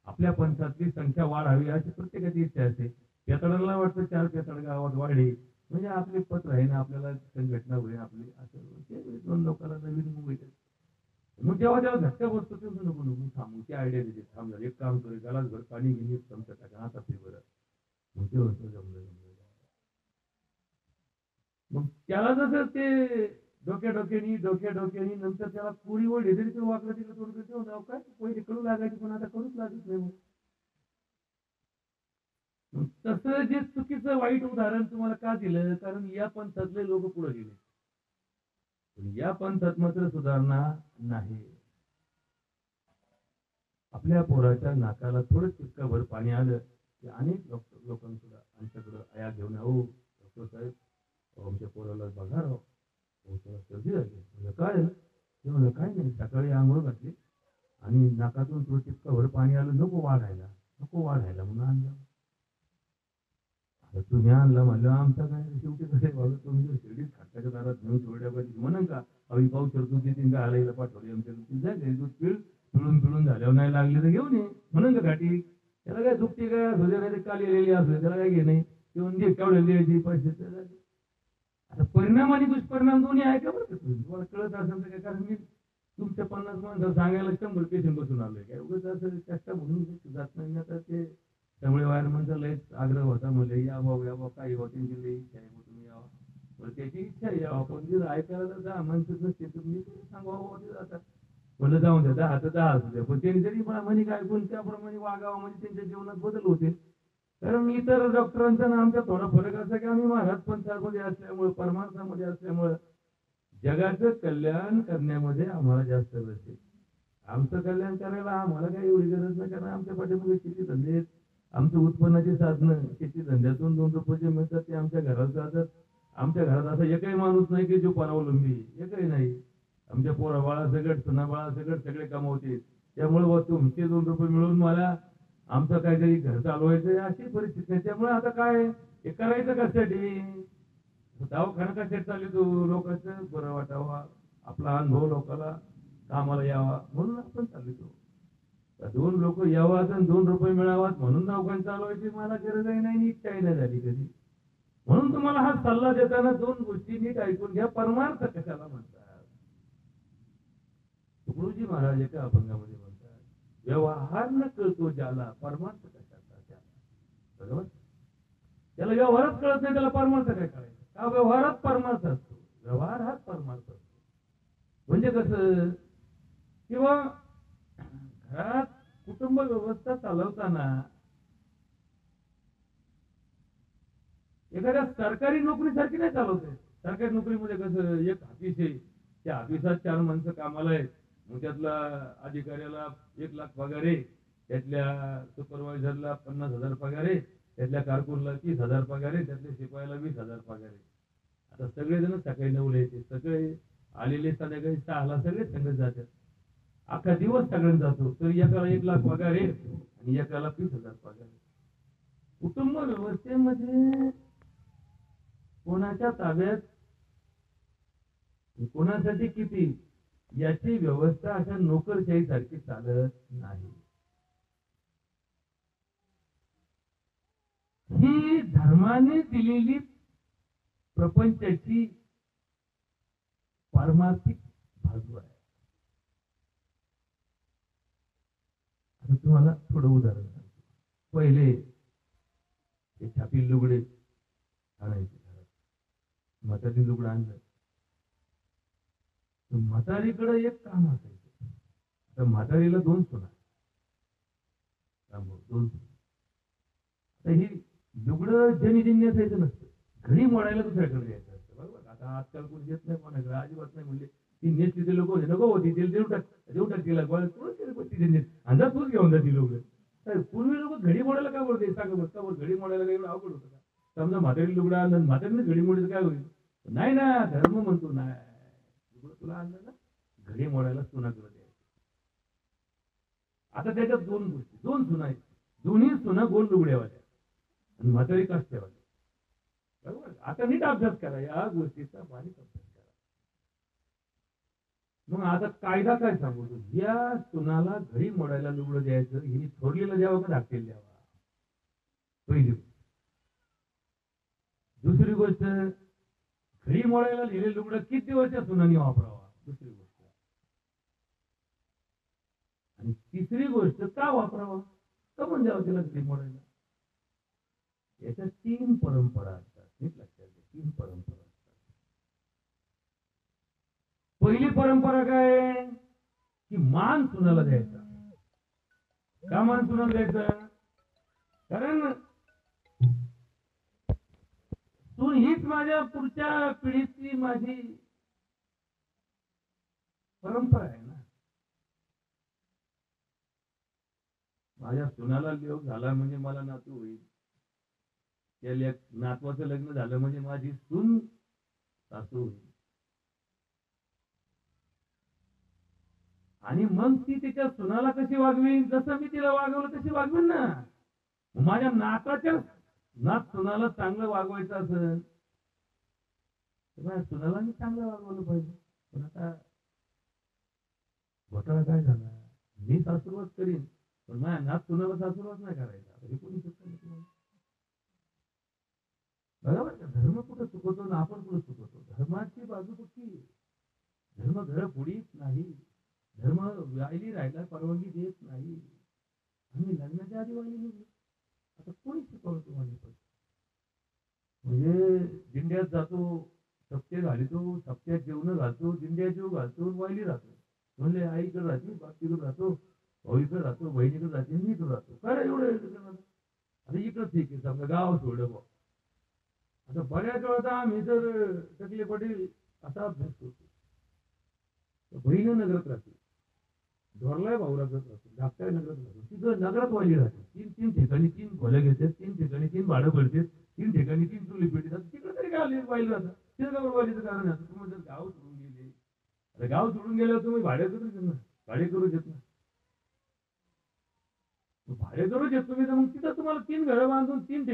आपल्या पंथातली संख्या वाढावी अशी प्रत्येकाची इच्छा असते. पेताळाला वाटतं 4 पेताळ गावात वाढे म्हणजे आपले पत्र आहे ना, आपल्याला संघटना होईल आपली, असं 2 लोकांना नवीन मुंबईत. मग जेव्हा जेव्हा धक्का बसतो तेव्हा नको नको थांबू, ती आयडिया देते, थांब एक काम करे, गलास भर पाणी घेणे, चमचा टाका, आता ते बरं. मग ते होतं जमलं. मग त्याला जसं ते डोक्यानी नंतर त्याला पुरी ओढली तरी ते वाकडं तिकडे तोड करते, जाऊ काय पहिले करू लागायची पण आता करूच लागत नाही. मग तसं जे चुकीचं वाईट उदाहरण तुम्हाला का दिलं, कारण या पंथातले लोक पुढे गेले, पण या पंथात मात्र सुधारणा नाही. आपल्या पोराच्या नाकाला थोडं चिक्काभर पाणी आलं की अनेक लोकांसुद्धा आमच्याकडं आया घेऊन, अहो डॉक्टर साहेब आमच्या पोराला बघा राव, सर्दी झाली. म्हणजे काय म्हणलं काय नाही, सकाळी आंघोळ घातली आणि नाकातून थोडं चिक्काभर पाणी आलं, नको वाढायला म्हणून आणलं. आता तुम्ही आणला म्हणलं आमचा काय, शेवटी कसं बाबा तुम्ही जर शिर्डीत खाटाच्या दारात नेऊन सोडल्या पाहिजे म्हणून का, अवी पाऊस दूध देतील का, आलायला पाठवले आमच्या दूध पिळून झाल्यावर नाही लागले तर घेऊन ये म्हणून का घाटी. त्याला काय दुखते का, सोजा नाही काली आलेली असं त्याला काय घे नाही, येऊन घे केवढे द्यायची पैसे. आता परिणाम आणि दुष्परिणाम दोन्ही आहे का बरं का, तुम्हाला कळत असेल तर काय. कारण मी तुमच्या 50 माणसं सांगायला 100 पेशंट बसून आलोय काय, उगाच असं चेष्टा म्हणून जात नाही. आता ते त्यामुळे वायरमनचा लयच आग्रह होता, म्हणजे या भाऊ काही हो, त्यांची लई इच्छा आहे, तुम्ही यावं, बरं त्याची इच्छा आहे यावं, पण तिथं ऐकायला तर 10 माणसं नसते, तुम्ही सांगावं तिथं. आता म्हणलं जाऊन द्या, 10 तर 10 असू द्या, पण त्यांनी जरी म्हणे काय ऐकून त्याप्रमाणे वागावं म्हणजे त्यांच्या जीवनात बदल होते. कारण इतर डॉक्टरांचा ना आमचा थोडा फरक असा की आम्ही महाराज पंथामध्ये असल्यामुळे, परमार्थामध्ये असल्यामुळे जगाचं कल्याण करण्यामध्ये आम्हाला जास्त रस आहे. आमचं कल्याण करायला आम्हाला काही एवढी गरज नाही, कारण आमच्या पाठीमागे शेती धंदे आहेत, आमचं उत्पन्नाची साधनं शेती धंद्यातून 2 रुपये जे मिळतात ते आमच्या घरात जातात. आमच्या घरात असा एकही माणूस नाही की जो परावलंबी, एकही नाही. आमच्या पोरा बाळा सगळं, सुना बाळा सगळे कमावते, त्यामुळे तुमचे 2 रुपये मिळून मला आमचं काहीतरी घर चालवायचं अशी परिस्थिती आहे. त्यामुळे आता काय हे करायचं कशासाठी, दवाखाना कशासाठी चालू, लोकांचं बरं वाटावं, आपला अनुभव लोकांना कामाला यावा म्हणून आपण चालतो. 2 लोक यावात आणि 2 रुपये मिळावात म्हणून दवाखाना चालवायची मला गरजही नाही, इच्छाही नाही झाली कधी. म्हणून तुम्हाला हा सल्ला देताना 2 गोष्टी नीट ऐकून घ्या. परमार्थ कशाला म्हणतात, तुकडोजी महाराज एका अभंगामध्ये म्हणतात, व्यवहार न कळतो ज्याला परमार्थ कशाचा त्याला. बरोबर, त्याला व्यवहारच कळत नाही, त्याला परमार्थ काय कळायचं का. व्यवहारात परमार्थ असतो, व्यवहार हाच परमार्थ असतो. म्हणजे कसं, किंवा घरात कुटुंब व्यवस्था चालवताना एखाद्या सरकारी नोकरीसारखी नाही चालवते. सरकारी नोकरीमध्ये कसं, एक ऑफिस आहे, त्या ऑफिसात 4 माणसं कामाला आहेत, मग त्यातला अधिकाऱ्याला 1 लाख पगार आहे, त्यातल्या सुपरवायझरला 50,000 पगार आहे, त्यातल्या कारकुनला 30,000 पगार आहे, त्यातल्या शिपायाला 20,000 पगार आहे. आता सगळेजण सकाळी 9ला येते, सगळे आलेले संध्याकाळी 6ला सगळे संगत जातात, अख्खा दिवस सगळ्यांना जातो, तर एकाला 1 लाख पगार आहे आणि एकाला 30,000 पगार आहे. कुटुंब व्यवस्थेमध्ये कोणाच्या ताब्यात कोणासाठी किती याची व्यवस्था अशा नोकरशाही सारखी चालत नाही. ही धर्माने दिलेली प्रपंचाची पारमार्थिक बाजू आहे. म्हातारीकडे एक काम असायचं. आता म्हातारीला 2 सुना, दोन सुना. आता ही लुगडं जनी असायचं नसतं, घडी मोडायला दुसऱ्याकडे द्यायचं असतं. बरोबर. आता आजकाल कोणी देत नाही, कोणाकडे अजिबात नाही. म्हणले ती नेसली ते लोक होते, नको होती तेल देऊ टाक तिला गोळ्यात अंदाज तूच घेऊन जाते लोक. पूर्वी लोक घडी मोडायला काय बोलते सांगा बघता, घडी मोडायला काही एवढं अवघड होतं का? समजा म्हातारी लुगडं आणलं, म्हातारीने घडी मोडायचं काय होईल? नाही ना, धर्म म्हणतो नाही, लुगडं तुला आणलं ना, घडी मोडायला सुनाकडे द्यायचं. आता त्याच्यात 2 गोष्टी, 2 सुना आहेत, दोन्ही सुना गोल लुगड्यावाल्या आणि म्हातारी काष्ट्यावाल्या. बरोबर. आता नीट अभ्यास करा या गोष्टीचा, बारीक अभ्यास करा. मग आता कायदा काय सांगतो, या सुनाला घडी मोडायला लुगडं द्यायचं, हिने थोरलेलं द्यावं का धाकटेला द्यावा? पहिली गोष्ट. दुसरी गोष्ट, घडी मोडायला लिहिलेलं लुगडं किती दिवसच्या सुनांनी वापरावा? दुसरी गोष्ट. आणि तिसरी गोष्ट, का वापरावा, का म्हणजे द्यावं त्याला घडी मोडायला? याच्या 3 परंपरा असतात. नीट लक्षात घ्या, 3 परंपरा असतात. पहिली परंपरा काय की मान सुनाला द्यायचा. का मान सुनाला द्यायचा? कारण सून हीच माझ्या पुढच्या पिढीची माझी परंपरा आहे ना. माझ्या सुनाला योग झाला म्हणजे मला नातू होईल, त्या नातवाचं लग्न झालं म्हणजे माझी सून सासू होईल. आणि मग ती तिच्या सुनाला कशी वागवीन, जसं मी तिला वागवलं तशी वागवीन ना. माझ्या नाताच्या नात सुनाला चांगलं वागवायचं असेल तर माझ्या सुनाला मी चांगलं वागवलं पाहिजे. पण आता घोटाळा काय झाला, मी सासूरवास करीन पण माझ्या नात सुनाला सासूरवास नाही करायचा. हे कोणी शिकवलं तुम्हाला? बरोबर का? धर्म कुठं चुकवतो ना आपण कुठं चुकवतो? धर्माची बाजू कुठली? धर्म घर फोडीत नाही, धर्म वायली राहायला परवानगी देत नाही. आम्ही लग्नाच्या आधी वायली निघलो. आता कोणी शिकवलं तुम्हाला? म्हणजे दिंड्यात जातो, सप्ते घालितो, सप्त्यात जेवण घालतो, दिंड्या जेव घालतो, वायली राहतो. म्हणले आईकडे राहते, बापतीकडे राहतो, भाऊकडे राहतो, बहिणीकडे राहते, मीकडे राहतो. काय एवढं? आता इकडं ठीक आहे, समजा गाव सोडलं बा. आता बऱ्याच वेळा आम्ही जर टकले पटेल असा अभ्यास करतो. बहीण नगरात राहते, ढोरलाय भाऊरात राहतो, धाकटाय नगरात राहतो. तिथं नगरात वाली राहते. 3 ठिकाणी 3 खोल्या घेतात, 3 ठिकाणी 3 भाडं पडतात, 3 ठिकाणी 3 चुली पेटतात. तिकडे तरी काय वाईल राहतात? तिथं वालीचं कारण आहे. तुम्ही जर गाव सोडून गेले, आता गाव सोडून गेल्यावर तुम्ही भाडे करू देत ना, भाडे करू देत ना, भाडे करू देत तुम्ही. तर मग तिथं तुम्हाला 3 घरं बांधून 3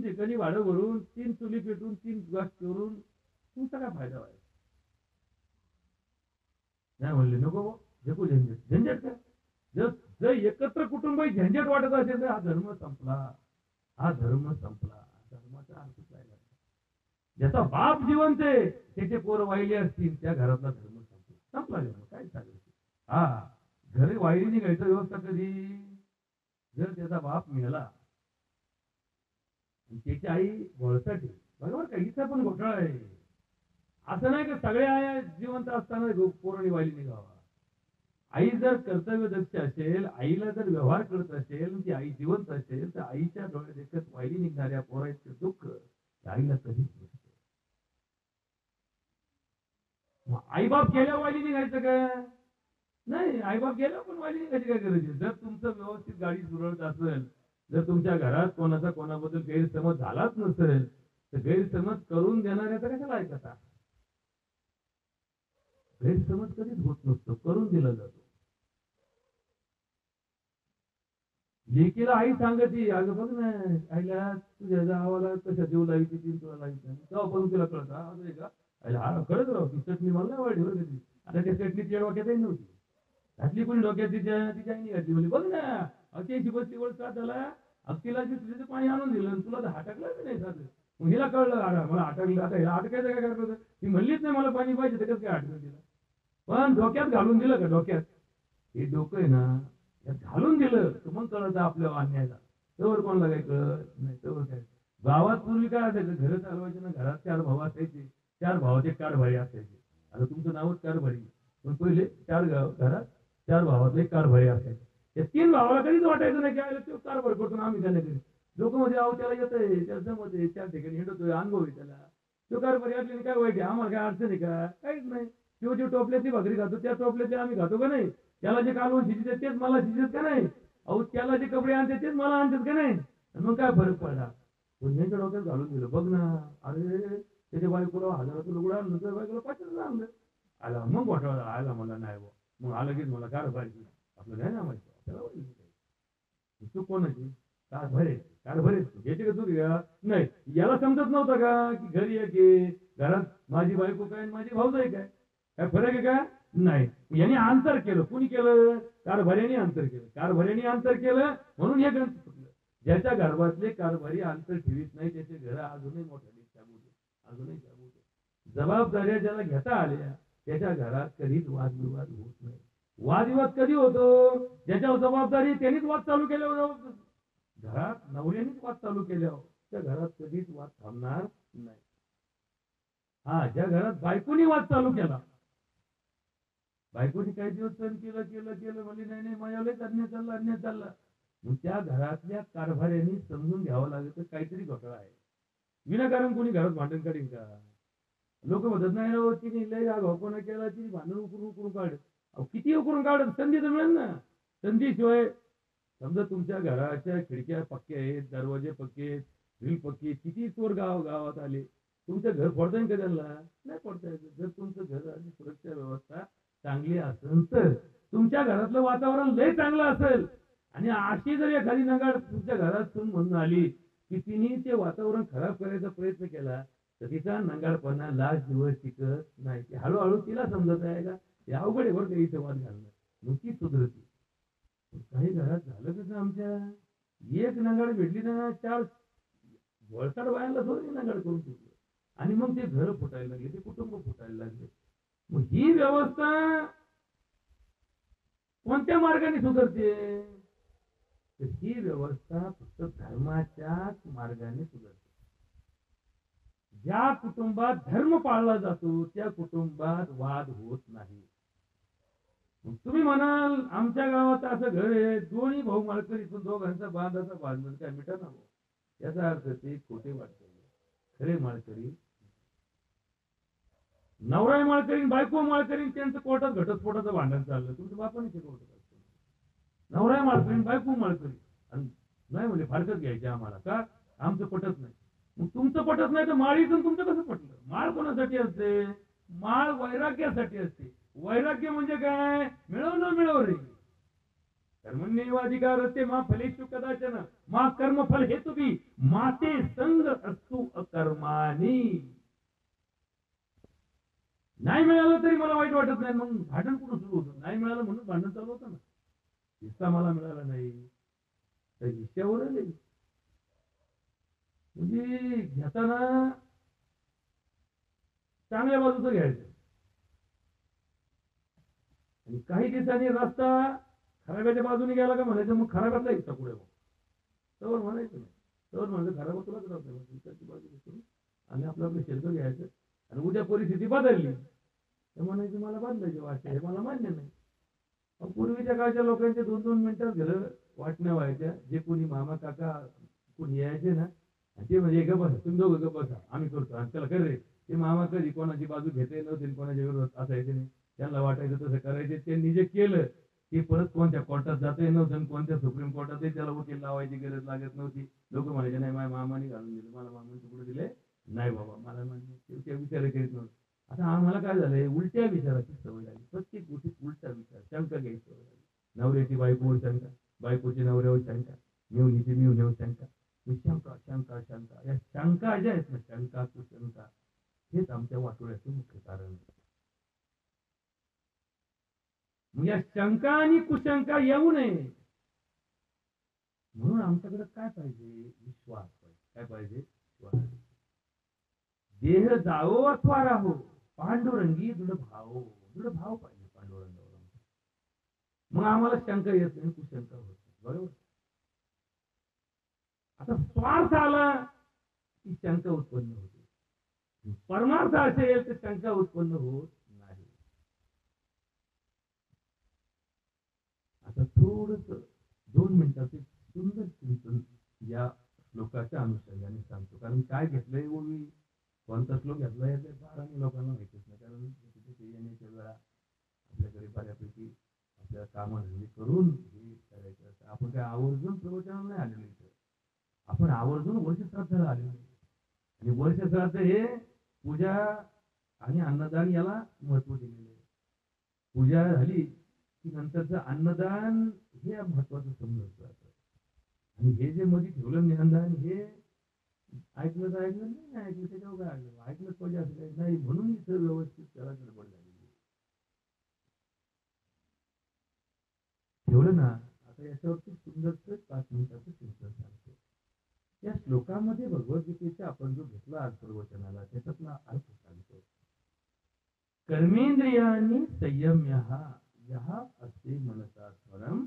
ठिकाणी भाडं भरून 3 चुली पेटून 3 गॅस चोरून तुमचा काय फायदा व्हायचा? नाही म्हणले नको देखो झंझट. झंझट काय? जर एकत्र कुटुंब झंझट वाटत असेल तर हा धर्म संपला, हा धर्म संपला. धर्माचा अर्थ काय लागला? ज्याचा बाप जिवंत आहे त्याचे पोर वाहिले असतील त्या घरातला धर्म संपला. संपला धर्म. काय सांगायचं? हा घरी वाहिली निघायचं व्यवस्था कधी? जर त्याचा बाप मेला, त्याची आई वळसाठी. बरोबर का? इथं पण घोटाळा आहे. असं नाही का सगळ्या आया जिवंत असताना पोरांनी वाहिली निघावा. आई जर कर्तव्यदक्ष असेल, आईला जर व्यवहार करत असेल, ती आई जिवंत असेल तर आईच्या डोळ्यात देखत वाहिली निघणाऱ्या पोराचे दुःख आईला कधीच नसतं. आईबाप गेल्या वाहिली निघायचं का? नाही. आईबाप गेल्यावर पण वाहिली निघायची काय गरज आहे? जर तुमचं व्यवस्थित गाडी सुरळत असेल, जर तुमच्या घरात कोणाचा कोणाबद्दल गैरसमज झालाच नसेल तर गैरसमज करून देणाऱ्याचा कशाला ऐकता? गैरसमज कधीच होत नसतो, करून दिला जातो. लेकीला आई सांगते, अगं बघ ना आईला तुझ्या गावाला कशा देऊ लावायची ती तुला लावायची नाही. तेव्हा पण तिला कळत का? हा कळत राहू ती चटणी मला नाही वाढली बरं कधी. आता त्या चटणीची डोक्यातही नव्हती, घातली पण डोक्यात तिच्या आईने घातली. म्हणजे बघ ना अशी बसली वर का त्याला तिला तिचं पाणी आणून दिलं, तुला तर हाटकलं नाही साधं. मग हिला कळलं मला अटकलं. आता हिला अटकायचं काय करत? ती म्हणलीच नाही मला पाणी पाहिजे, त्याच्यात काय अटकलं तिला? पण डोक्यात घालून दिलं का? डोक्यात हे डोकं आहे ना, यात घालून दिलं तर मग कळत आपल्या अन्यायला. तवर कोणाला काही कळत नाही. तवर काय गावात पूर्वी काय असायचं? घर चालवायचे ना, घरात 4 भाऊ असायचे, 4 भावाचे कारभारी असायचे. आता तुमचं नावच कारभारी, पण पहिले घरात 4 भावातले कारभारी असायचे. या 3 भावाला कधीच वाटायचं नाही की आयला तो कारभार करतो आम्ही त्याला घरी. लोक मध्ये आहो त्याला येतंय, त्याला जमत आहे, 4 ठिकाणी हिंडतोय, अनुभव आहे त्याला, तो कारभारी असल्याने काय वाईट आहे, आम्हाला काय अडचण आहे का? काहीच नाही. किंवा जे टोपल्यातली भाकरी खातो त्या टोपल्यातली आम्ही खातो का नाही? त्याला जे कालवून शिजते तेच मला शिजत का नाही? अहो त्याला जे कपडे आणते तेच मला आणतात का नाही? मग काय फरक पडला? पुण्याच्या डोक्यात घालून दिलं. बघ ना, अरे त्याच्या बायकोला 1000चं लुगडं आणलं, तर बायकोला 500चं आणलं. आला मग घोटाळा आला, मला नाही बा. मग आलं की मला कारभारी आपलं नाही ना माहिती त्याला. तू कोणाची कारभारी? कारभारी घ्यायची का तू घ्या? नाही, याला समजत नव्हतं का की घरी आहे की घरात माझी बायको काय माझी भाऊजाई काय, काय फरक आहे का? नाही. यांनी अंतर केलं. कुणी केलं? कारभाऱ्याने अंतर केलं. कारभाऱ्याने अंतर केलं म्हणून हे ग्रंथ फुटलं. ज्याच्या गर्भातले कारभारी अंतर ठेवीत नाही त्याचे घर अजूनही मोठ्याने अजूनही जबाबदाऱ्या ज्याला घेता आल्या त्याच्या घरात कधीच वादविवाद होत नाही. वादविवाद कधी होतो? ज्याच्यावर जबाबदारी त्यांनीच वाद चालू केल्यावर. घरात नवऱ्यानेच वाद चालू केल्यावर त्या घरात कधीच वाद थांबणार नाही. हा, ज्या घरात बायकोनी वाद चालू केला, बायकोनी काही दिवस सण केलं म्हणजे नाही नाही माझ्यावरच अन्याय चालला, मग त्या घरातल्या कारभाऱ्यांनी समजून घ्यावं लागतं काहीतरी घोटाळा आहे. विनाकारण कोणी घरात भांडण काढीन का? लोक म्हणत नाही तिने लय कोणा केला, तिने भांडण उकरून काढ. किती उकरून काढ, संधी तर मिळेल ना. संधीशिवाय समजा तुमच्या घराच्या खिडक्या पक्के आहेत, दरवाजे पक्के आहेत, ग्रिल पक्की, किती चोर गावात आले, तुमचं घर फोडता येईल का त्यांना? नाही फोडता येत. जर तुमचं घर आणि सुरक्षा व्यवस्था चांगली असेल तर, तुमच्या घरातलं वातावरण लय चांगलं असेल आणि अशी जर एखादी नगाड तुमच्या घरात म्हणून आली की तिने ते वातावरण खराब करायचा प्रयत्न केला, तर तिचा नंगाडपणा लाख दिवस टिकत नाही. हळूहळू तिला समजत आहे का या अवघड वर काही संवाद घालणं, मग ती सुधरती. काही घरात झालं कसं, आमच्या एक नंगाड भेटली ना 4 वळसाड बायांना सोडून नंगाड करून ठेवलं आणि मग ते घर फुटायला लागले, ते कुटुंब फुटायला लागले. मग ही व्यवस्था कोणत्या मार्गाने सुधारते? तर ही व्यवस्था फक्त धर्माच्याच मार्गाने सुधारते. ज्या कुटुंबात धर्म पाळला जातो त्या कुटुंबात वाद होत नाही. तुम्ही म्हणाल आमच्या गावात असं घर आहे, दोन्ही भाऊ माळकरी, दोघांचा बांधाचा बांधून काय मिटा ना. याचा अर्थ ते खोटे वाटते. खरे माळकरी, नवरा माळकरी बायको माळकरी, त्यांचं कोर्टात घटस्फोटाचं भांडण चाललं. तुमच्या बापाने शिकवलं नवरा माळकरी बायको माळकरी आणि नाही म्हणजे फारकत घ्यायचे आम्हाला का? आमचं पटत नाही. मग तुमचं पटत नाही तर माळीचं तुमचं कसं पटलं? माळ कोणासाठी असते? माळ वैराग्यासाठी असते. वैराग्य म्हणजे काय? मिळव न मिळव रे. कर्मण्येवाधिकार असते मा फलेषु कदाचन मा कर्मफल हेतुभी माते संग अस्तु अकर्माणी. नाही मिळालं तरी मला वाईट वाटत नाही. मग भांडण कुठं सुरू होतं? नाही मिळालं म्हणून भांडण चालू होतं ना. हिस्सा मला मिळाला नाही तर हिस्स्यावर आले. म्हणजे घेताना चांगल्या बाजूचं घ्यायचं आणि काही दिवसांनी रस्ता खराब्याच्या बाजूने गेला का म्हणायचं मग खराब्यातला हिस्सा पुढे मग तवर म्हणायचं नाही. तवर म्हणायचं खराब तुलाच राहतो बाजू आणि आपलं शेल्टर घ्यायचं. आणि उद्या परिस्थिती बदलली तर म्हणायचं मला बांधायची वाटते, हे मला मान्य नाही. पूर्वीच्या काळच्या लोकांचे 2-2 मिनिटात घरं वाटण्या व्हायच्या. जे कोणी मामा काका कोणी यायचे ना ते म्हणजे गप बसा, तुम्ही दोघं गप बसा, आम्ही करतो आणि त्याला कर रे. ते मामा कधी कोणाची बाजू घेता नव्हते, कोणाच्या विरोधात असायचे नाही. त्यांना वाटायचं तसं करायचे. त्यांनी जे केलं ते परत कोणत्या कोर्टात जाता नव्हतं, कोणत्या सुप्रीम कोर्टातही त्याला वकील लावायची गरज लागत नव्हती. लोक म्हणायचे नाही माझ्या मामाने घालून दिलं, मला मामाने पुढे दिले नाही बाबा मला मान्य. ते विचार करीत नव्हते. आता आम्हाला काय झालंय, उलट्या विचाराची सवय लागली. प्रत्येक गोष्टीत उलटा विचार, शंका घ्यायची सवय लागली. नवऱ्याची बायकोवर शंका, बायकोची नवऱ्यावर शंका, मिळवणीची मिळवण्यावर शंका, शंका शंका शंका. या शंका ज्या आहेत ना, शंका कुशंका, हेच आमच्या वाटोळ्याचं मुख्य कारण आहे. मग या शंका आणि कुशंका येऊ नये म्हणून आमच्याकडे काय पाहिजे? विश्वास पाहिजे. काय पाहिजे? विश्वास. देह जावो अथवा राहो पांडुरंगी दृढ भाव. दृढ भाव पाहिजे पांडुरंगावर. मग आम्हाला शंका येत नाही, कुशंका होत नाही. बरोबर. आता स्वार्थ आला की शंका उत्पन्न होते. परमार्थ असेल तर शंका उत्पन्न होत नाही. थोडस 2 मिनिटाचे सुंदर चिंतन या श्लोकाच्या अनुषंगाने सांगतो. कारण काय घेतलंय ओळी, कोणता श्लोक घेतलाय ते फार आणि लोकांना माहितीच नाही. कारण तिथे येण्याच्या वेळा आपल्याकडे बऱ्यापैकी आपल्या कामधंदे करून हे करायचं असतं. आपण काय आवर्जून प्रवचनाला नाही आलेलो इथं, आपण आवर्जून वर्षश्राद्धाला आलेलो आहे. आणि वर्षश्राद्ध हे पूजा आणि अन्नदान याला महत्व दिलेलं आहे. पूजा झाली की नंतरचं अन्नदान हे महत्वाचं समजत जातं. आणि हे जे मध्ये ठेवलं ज्ञानदान, हे ऐकलं तर ऐकलं, नाही ऐकलं त्याच्यावर काय ऐकलं, ऐकलंच पाहिजे असं काही नाही. म्हणून इथं व्यवस्थित त्याला गडबड झालेली ठेवलं ना. आता याच्यावरती सुंदरच 5 मिनिटाचं चिंतन सांगतो. या श्लोकामध्ये भगवद्गीतेचा आपण जो घेतला आज प्रवचनाला त्याच्यातला अर्थ सांगतो. कर्मेंद्रियाणि संयम्यः यः अस्ते मनसा स्मरम्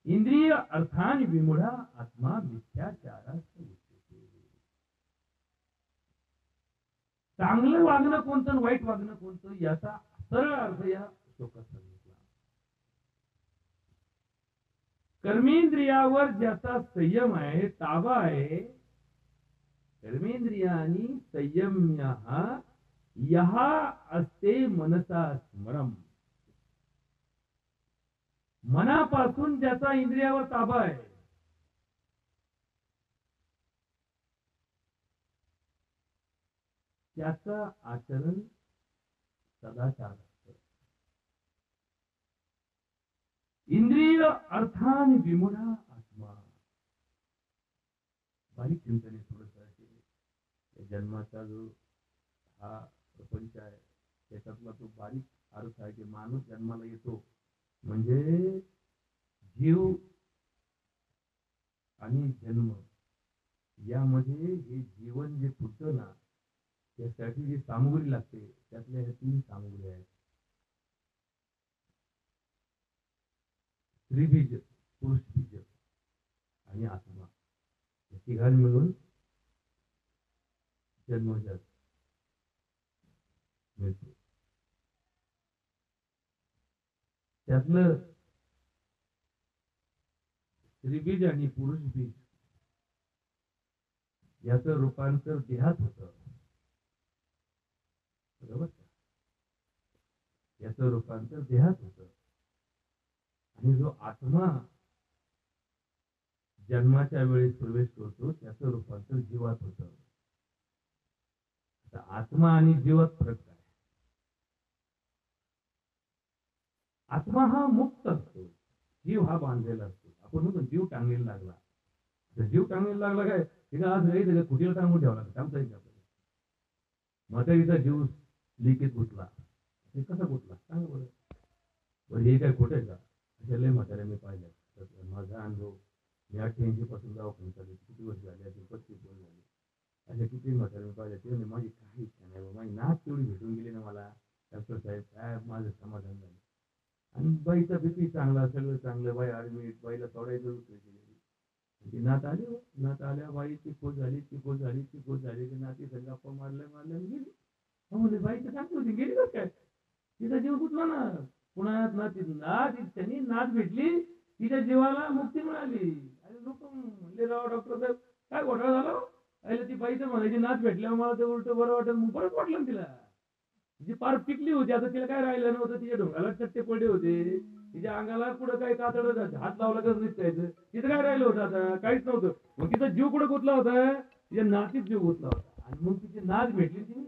इंद्रिय अर्थान विमूढा आत्मा मिथ्याचारास उच्यते. चांगलं वागणं कोणतं, वाईट वागणं कोणतं, याचा सरळ अर्थ या श्लोकात सांगितला. कर्मेंद्रियावर ज्याचा संयम आहे, ताबा आहे, कर्मेंद्रियाणि संयम्यः यः अस्ते मनसा स्मरम्, मनापासून ज्याचा इंद्रियावर ताबा आहे, त्याचं आचरण सदाचार असतं. इंद्रिय अर्थान विमूढा आत्मा. बारीक चिंतन थोडस असेल. जन्माचा जो हा प्रपंच आहे त्याच्यातला तो बारीक अर्थ आहे की माणूस जन्माला येतो म्हणजे जीव आणि जन्म यामध्ये हे जीवन जे फुटतं ना, त्यासाठी जी सामुग्री लागते त्यातल्या ह्या 3 सामुग्री आहेत. स्त्रीबीज, पुरुष बीज आणि आत्मा. हे तिघांनी मिळून जन्मजात मिळतो. त्यातलं स्त्रीबीज आणि पुरुष बीज याचं रूपांतर देहात होतं, बरोबर का? याचं रूपांतर देहात होतं. आणि जो आत्मा जन्माच्या वेळेस प्रवेश करतो त्याचं रूपांतर जीवात होतं. आता आत्मा आणि जीवात फरक काय? आत्मा हा मुक्त असतो, जीव हा बांधलेला असतो. आपण म्हणतो जीव टांगलेला लागला. जीव टांगलेला लागला काय, तिला आज नाही कुठेला टांगून ठेवला सांगता येईल आपल्याला. म्हातारीचा जीव लिखित गुतला, हे कसा गुतला सांग बरं. बरं हे काय खोटं आहे का? अशा लय म्हाताऱ्या मी पाहिल्या. माझा अनुभव, मी 88 पासून दवाखान्यात चालू, किती वर्ष झाली, 35 वर्ष झाली. अशा किती म्हाताऱ्या मी पाहिल्या. ते म्हणजे माझी काही इच्छा नाही, माझी नाच तेवढी भेटून गेली ना मला, डॉक्टर साहेब काय माझं समाधान झालं. आणि बाईचा बीपी चांगला, सगळं चांगलं, बाई ऍडमिट, बाईला सोडायचं ती नात आली. नात आल्या बाई ती खोज झाली, ती खोज झाली, ती खोज झाली. की नाती सगळं गप्पा मारल्या गेली. म्हणजे बाईचं चांगली होती, गेली बस काय. तिचा जीव कुठला ना पुण्यात ना, त्यांनी नात भेटली, तिच्या जीवाला मुक्ती मिळाली. अरे लोक म्हणले राव डॉक्टर साहेब काय घोटाळा झाला. अरे ती बाईचं म्हणायची नात भेटल्यावर मला ते उलट बरं वाटत, मग परत वाटलं ना तिला. तिची पार पिकली होती, आता तिला काय राहिलं नव्हतं. तिच्या ढोंगाला चट्टे पडले होते, तिच्या अंगाला कुठं काय कातड हात लावला तर निघतायचं. तिथं काय राहिलं होतं, आता काहीच नव्हतं. मग तिचा जीव कुठं गुतला होता, तिच्या नातीत जीव गुतला होता. आणि मग तिची नात भेटली ती.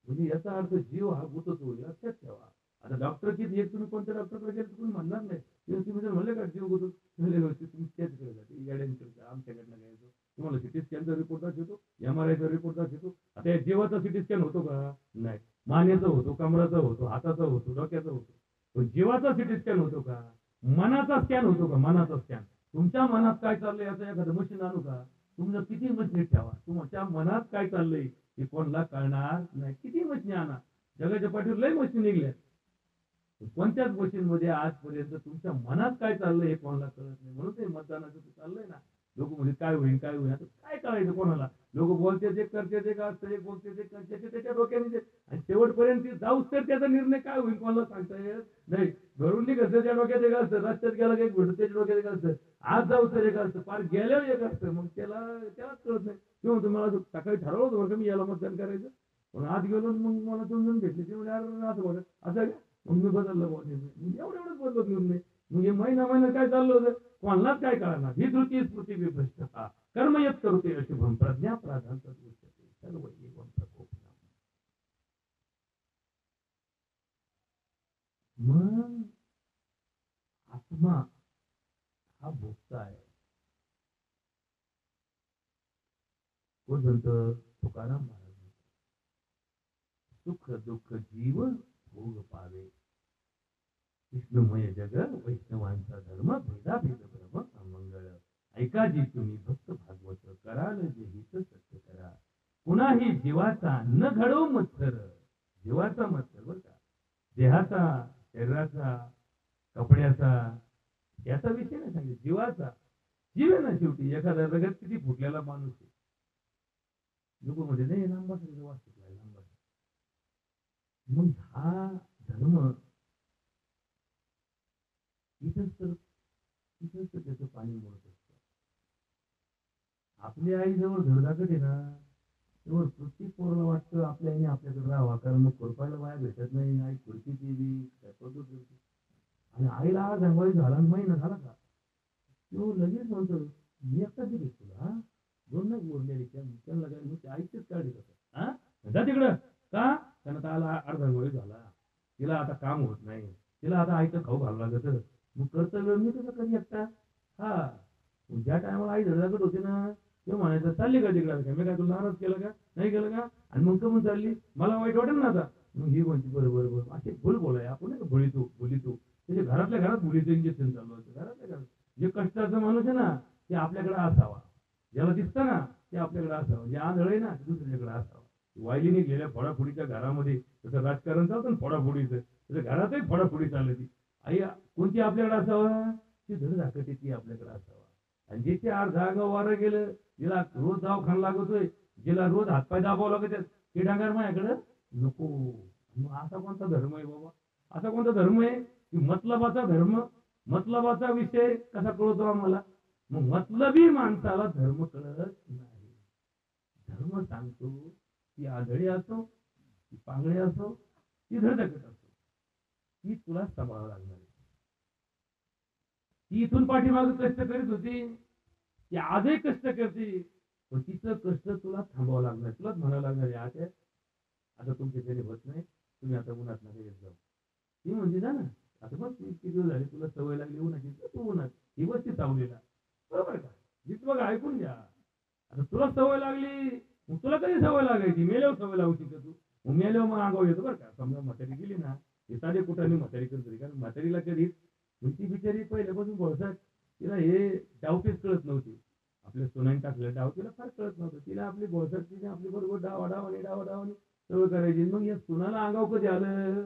म्हणजे याचा अर्थ जीव हा गुततो, लक्षात ठेवा. आता डॉक्टर किती एक तुम्ही कोणत्या डॉक्टरकडे गेले तुम्ही म्हणणार नाही, तुम्ही जर म्हणले का जीव गुतो तुम्ही तेच करत येड्यांकडे आमच्याकडनं घ्यायचो. तुम्हाला सिटी स्कॅनचा रिपोर्ट दाखवतो, MRIचा रिपोर्ट दाखवतो. आता या जीवाचा सिटी स्कॅन होतो का? नाही. मानेचा होतो, कमराचा होतो, हाताचा होतो, डोक्याचा होतो. पण जीवाचा सिटी स्कॅन होतो का? मनाचा स्कॅन होतो का? मनाचा स्कॅन. तुमच्या मनात काय चाललंय याचं एखादं मशीन आणू का? तुमचं किती मशीन ठेवा, तुमच्या मनात काय चाललंय हे कोणाला कळणार नाही. किती मशीन आणा, जगाच्या पाठीवर लय मशीन निघल्या, कोणत्याच मशीन मध्ये आजपर्यंत तुमच्या मनात काय चाललंय हे कोणाला कळत नाही. म्हणून ते मतदानाचं चाललंय ना, लोक म्हणजे काय होईल काय होईल, आता काय कळायचं कोणाला. लोक बोलते ते करते ते का ते बोलते ते करते त्याच्या डोक्याने. आणि शेवटपर्यंत जाऊच तर त्याचा निर्णय काय होईल कोणाला सांगता येत नाही. घरून निघत त्याच्या डोक्यात एक असतं, रस्त्यात गेला काही भेटत त्याच्या डोक्यात एक असतं, आज जाऊ तर एक असतं, पार गेल्यावर एक असतं. मग त्यालाच कळत नाही. किंवा तुम्हाला सकाळी ठरवलं होतं बरं का मी याला मतदान करायचं, पण आज गेलो मग मला 2 जण भेटले, ते म्हणजे अरे असं बघा असं काय, मग मी बदललं बघ एवढंच बदलत निर्णय. मग हे महिना काय चाललं होतं, कोणालाच काय कळणार. ही धृती स्मृती विभ्रष्टता कर्म यत करुते अशुभम प्रज्ञा प्राधान तद्उच्यते सर्व एवं प्रकोपनम. मग आत्मा हा भोगता आहे. तो संत तुकाराम महाराज, सुख दुःख जीव भोग पावे, विष्णुमय जग वैष्णवांचा धर्म, भेदाभेद भ्रम अमंगळ. ऐका जी तुम्ही भक्त भागवत, कराल जे हित सत्य करा. कुणाही जीवाचा न घडो मत्सर. जीवाचा मत्सर बरं का, देहाचा, शरीराचा, कपड्याचा, याचा विषय नाही सांगितलं. जीवाचा, जीव आहे ना शेवटी. एखादा रगत किती फुटलेला माणूस आहे, लोक म्हणजे नाही लांबा वाचतो लांबा. मग हा धर्म इथंच तर त्याचं पाणी मोडत असतं. आपली आई जवळ धडधाकट आहे ना, तेव्हा प्रत्येक पोराला वाटतं आपल्या आईने आपल्याकडे राहावा, कारण मग खुरपायला बाया भेटत नाही. आई खुरपीची बी करते. आणि आईला आज अंगवाळी झाला, महिना झाला का तो लगेच म्हणतो मी एकटा दिली तुला, 2 नाही उरलेली त्यांना काय मग आईचीच काळजी करतात. हा जा तिकडं का, त्यांना त्याला अर्धांगोळी झाला, तिला आता काम होत नाही, तिला आता आईचं खाऊ घालू लागत. मग कर्तव्य मी कसं कधी एकटा. हा ज्या टायमाला आई धडधाकट होती ना, तेव्हा म्हणायचं चालली का तिकडे, काय मी काय तुला नाराज केलं का, नाही केलं का, आणि मग कमून चालली, मला वाईट वाटेल ना आता. मग ही म्हणते बरोबर असे भूल बोलाय आपण नाही का, बोलितो त्याच्या घरातल्या घरात मुलीचं इंजेक्शन चालू होतं. घरातल्या घरात जे कष्टाचा माणूस आहे ना ते आपल्याकडे असावा, ज्याला दिसतं ना ते आपल्याकडे असावं, जे आंधळ आहे ना ते दुसऱ्याकडे असावं. वाहिलीने गेल्या फोडाफोडीच्या घरामध्ये तसं राजकारण चालतं ना, फोडाफोडीचं तसं घरातही फोडाफोडी चालली. आई कोणती आपल्याकडे असावं, ती धडधाकट ती आपल्याकडे असावा. आणि जिथे अर्धा अंगावर वारं गेलं, जिला रोज दवाखाना लागतोय, जिला रोज हातपाय दाबावं लागत, ते डांगर माझ्याकडे नको. मग असा कोणता धर्म आहे बाबा, असा कोणता धर्म आहे की मतलबाचा धर्म. मतलबाचा विषय कसा कळतो आम्हाला, मग मतलबी माणसाला धर्म कळत नाही. धर्म सांगतो ती आंधळी असो, ती पांगळी असो, ती धडधाकट असो, ती तुला सांभाळावं लागणार आहे. ती इथून पाठीमागे कष्ट करीत होती, ती आजही कष्ट करते, पण तिचं कष्ट तुला थांबावं लागणार. तुलाच म्हणावं लागणार आहे आता तुमच्या घरी होत नाही, तुम्ही आता उन्हात नका येत जाऊ. ती म्हणजे जा ना, आता बघ किती दिवस झाले तुला सवय लागली उन्हाची, तू उन्हात ही वस्ती चावलेला, बरोबर का. जिथं बघा ऐकून घ्या, आता तुला सवय लागली, मग तुला कधी सवय लागायची, मेल्यावर सवय लावू शकत तू. मग मेल्यावर मग आगाव येतो बरं का. समजा म्हातारी गेली ना, हे साधे कुठाने म्हातारी करतो, कारण म्हातारीला कधीच ती बिचारी पहिल्यापासून बोलतात, तिला हे डावपीच कळत नव्हती. आपल्या सोनाने टाकलं डाव तिला फार कळत नव्हतं. तिला आपली बोलतात, तिने आपली बरोबर डावाने सवय करायची. मग या सुनाला आगाव कधी आलं,